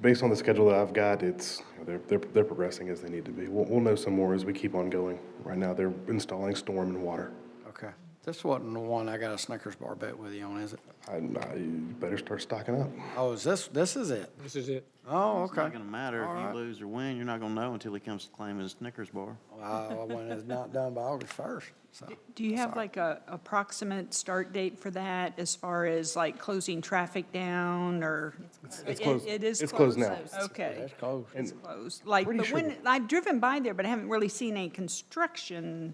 based on the schedule that I've got, they're progressing as they need to be. We'll know some more as we keep on going. Right now, they're installing storm and water. Okay, this wasn't the one I got a Snickers bar bet with you on, is it? You better start stocking up. Oh, this is it? This is it. Oh, It's okay. not gonna matter All if right. you lose or win, you're not gonna know until he comes to claim his Snickers bar. When it's not done by August 1st, so. Do you have like a approximate start date for that as far as like closing traffic down or? It's closed. It is It's closed. closed now. Okay. It's closed. It's closed. Like, Pretty but sure- when, I've driven by there, but I haven't really seen any construction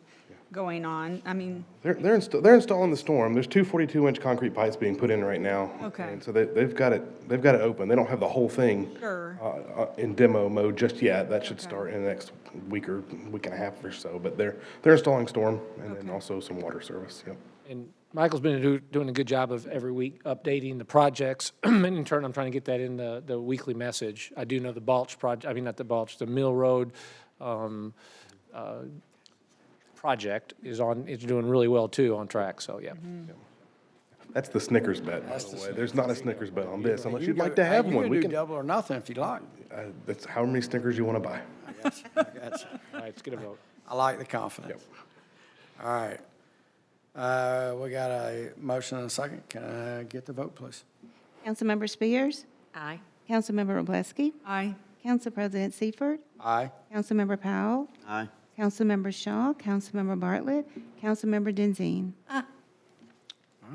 going on. I mean, They're installing the storm. There's 2 42-inch concrete pipes being put in right now. Okay. And so they've got it open. They don't have the whole thing Sure. in demo mode just yet. That should start in the next week and a half or so. But they're installing storm and then also some water service. Yep. And Michael's been doing a good job of every week updating the projects. And in turn, I'm trying to get that in the weekly message. I do know the Balch project, I mean, not the Balch, the Mill Road project is doing really well too, on track, so yeah. That's the Snickers bet, by the way. There's not a Snickers bet on this, unless you'd like to have You one. can We do can. double or nothing if you like. That's how many Snickers you want to buy. I got you. All right, let's get a vote. I like the confidence. All right. We got a motion and a second. Can I get the vote, please? Councilmember Spears? Aye. Councilmember Roblesky? Aye. Council President Seifert? Aye. Councilmember Powell? Aye. Councilmember Shaw? Councilmember Bartlett? Councilmember Denzine? All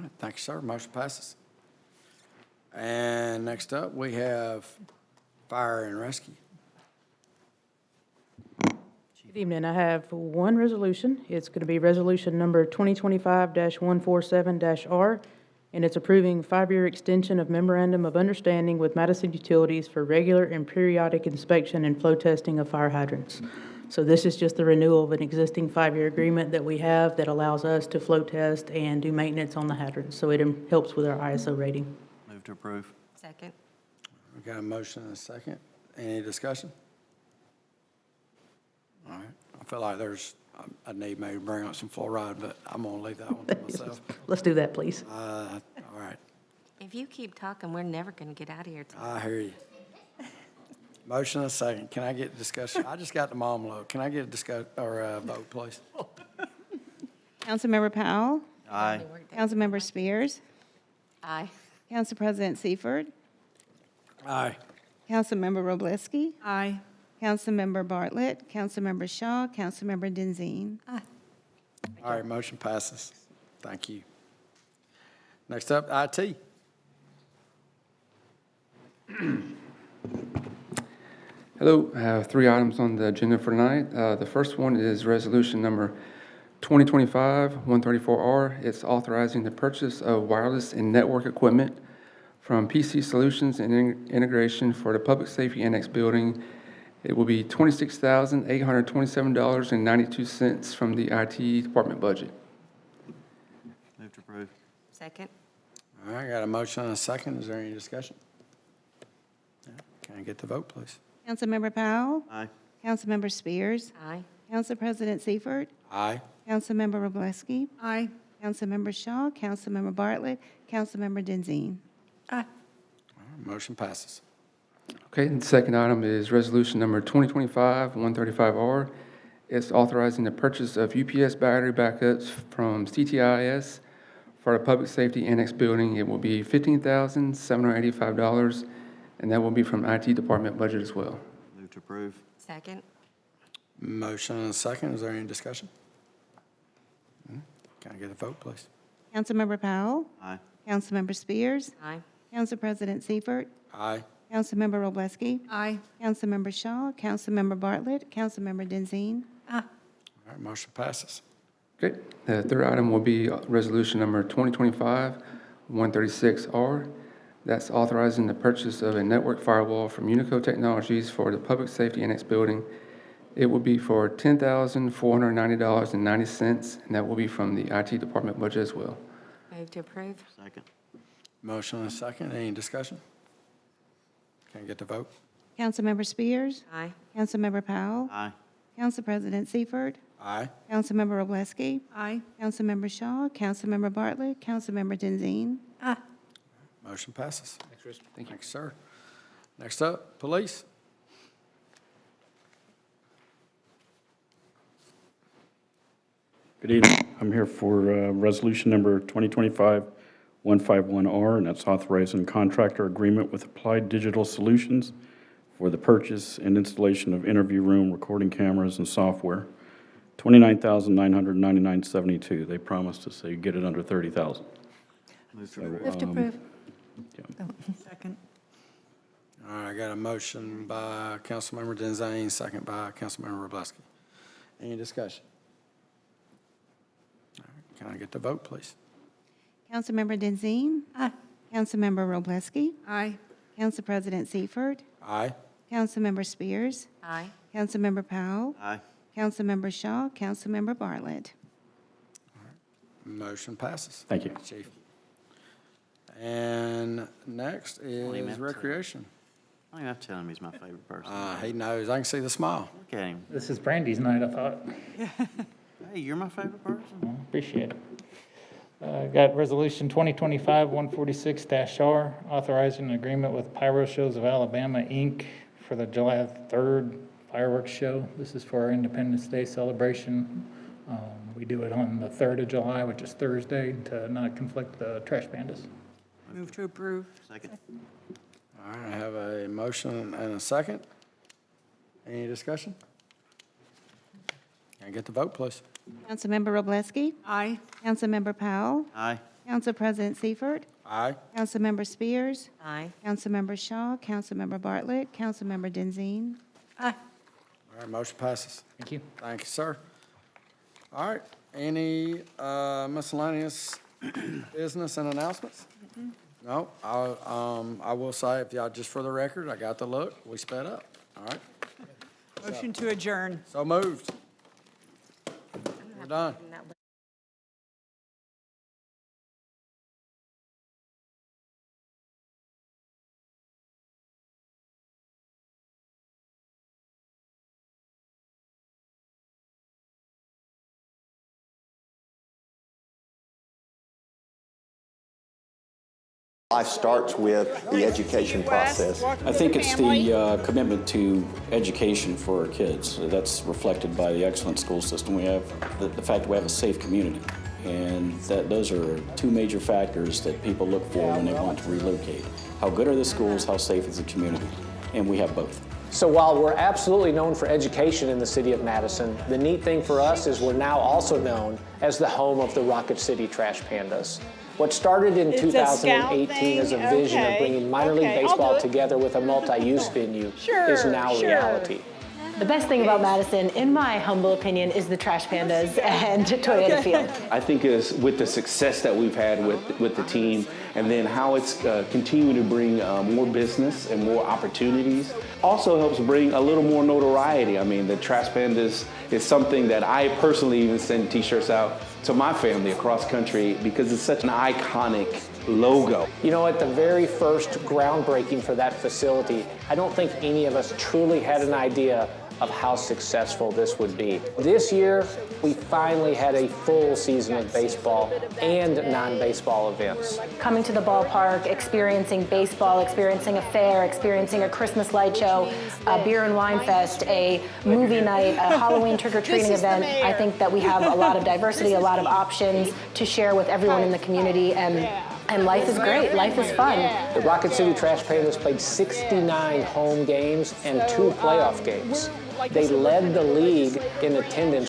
right, thank you, sir. Motion passes. And next up, we have Fire and Rescue. Good evening. I have one resolution. It's going to be resolution number 2025-147-R, and it's approving 5-year extension of memorandum of understanding with Madison Utilities for regular and periodic inspection and flow testing of fire hydrants. So this is just the renewal of an existing 5-year agreement that we have that allows us to flow test and do maintenance on the hydrants. So it helps with our ISO rating. Move to approve. Second. We got a motion and a second. Any discussion? All right. I feel like there's a need maybe to bring up some fluoride, but I'm going to leave that one to myself. Let's do that, please. All right. If you keep talking, we're never going to get out of here tonight. I hear you. Motion and a second. Can I get discussion? I just got the mom look. Can I get a vote, please? Councilmember Powell? Aye. Councilmember Spears? Aye. Council President Seifert? Aye. Councilmember Roblesky? Aye. Councilmember Bartlett? Councilmember Shaw? Councilmember Denzine? All right, motion passes. Thank you. Next up, IT. Hello, I have 3 items on the agenda for tonight. The first one is resolution number 2025-134R. It's authorizing the purchase of wireless and network equipment from PC Solutions and Integration for the Public Safety Annex building. It will be $26,827.92 from the IT department budget. Move to approve. Second. All right, got a motion and a second. Is there any discussion? Can I get the vote, please? Councilmember Powell? Aye. Councilmember Spears? Aye. Council President Seifert? Aye. Councilmember Roblesky? Aye. Councilmember Shaw? Councilmember Bartlett? Councilmember Denzine? All right, motion passes. Okay, and the second item is resolution number 2025-135R. It's authorizing the purchase of UPS battery backups from CTIS for the Public Safety Annex building. It will be $15,785, and that will be from IT department budget as well. Move to approve. Second. Motion and a second. Is there any discussion? Can I get a vote, please? Councilmember Powell? Aye. Councilmember Spears? Aye. Council President Seifert? Aye. Councilmember Roblesky? Aye. Councilmember Shaw? Councilmember Bartlett? Councilmember Denzine? All right, motion passes. Okay, the third item will be resolution number 2025-136R. That's authorizing the purchase of a network firewall from Unico Technologies for the Public Safety Annex building. It will be for $10,490.90, and that will be from the IT department budget as well. Move to approve. Second. Motion and a second. Any discussion? Can I get the vote? Councilmember Spears? Aye. Councilmember Powell? Aye. Council President Seifert? Aye. Councilmember Roblesky? Aye. Councilmember Shaw? Councilmember Bartlett? Councilmember Denzine? Motion passes. Thanks, Chris. Thank you. Thanks, sir. Next up, police. Good evening. I'm here for resolution number 2025-151R, and that's authorizing contractor agreement with Applied Digital Solutions for the purchase and installation of interview room recording cameras and software. $29,999.72. They promised us they'd get it under $30,000. Move to So, approve. Move to approve. Second. All right, I got a motion by Councilmember Denzine, second by Councilmember Roblesky. Any discussion? All right, can I get the vote, please? Councilmember Denzine? Councilmember Roblesky? Aye. Council President Seifert? Aye. Councilmember Spears? Aye. Councilmember Powell? Aye. Councilmember Shaw? Councilmember Bartlett? Motion passes. Thank you. Chief. And next even is have to- recreation. I don't even have to tell him he's my favorite person. He knows. I can see the smile. Look at him. This is Brandy's night, I thought. Hey, you're my favorite person. Appreciate it. Got resolution 2025-146-R, authorizing an agreement with Pyro Shows of Alabama, Inc. for the July 3rd fireworks show. This is for our Independence Day celebration. we do it on the 3rd of July, which is Thursday, to not conflict the trash pandas. Move to approve. Second. All right, I have a motion and a second. Any discussion? Can I get the vote, please? Councilmember Roblesky. Aye. Councilmember Powell. Aye. Council President Seifert. Aye. Councilmember Spears. Aye. Councilmember Shaw. Councilmember Bartlett. Councilmember Denzine. Aye. All right, motion passes. Thank you. Thank you, sir. All right, any miscellaneous business and announcements? No, I will say, if y'all, just for the record, I got the look, we sped up, all right? Motion to adjourn. So moved. We're done. Life starts with the education process. I think it's the commitment to education for our kids. That's reflected by the excellent school system we have, the fact that we have a safe community. And those are two major factors that people look for when they want to relocate. How good are the schools, how safe is the community? And we have both. So while we're absolutely known for education in the city of Madison, the neat thing for us is we're now also known as the home of the Rocket City Trash Pandas. What started in 2018 as a vision of bringing minor league baseball together with a multi-use venue is now reality. The best thing about Madison, in my humble opinion, is the Trash Pandas and Toyota Field. I think is with the success that we've had with the team, and then how it's continuing to bring more business and more opportunities. Also helps bring a little more notoriety. I mean, the Trash Pandas is something that I personally even send t-shirts out to my family across country because it's such an iconic logo. You know, at the very first groundbreaking for that facility, I don't think any of us truly had an idea of how successful this would be. This year, we finally had a full season of baseball and non-baseball events. Coming to the ballpark, experiencing baseball, experiencing a fair, experiencing a Christmas light show, a beer and wine fest, a movie night, a Halloween trick-or-treating event. I think that we have a lot of diversity, a lot of options to share with everyone in the community, and life is great, life is fun. The Rocket City Trash Pandas played 69 home games and 2 playoff games. They led the league in attendance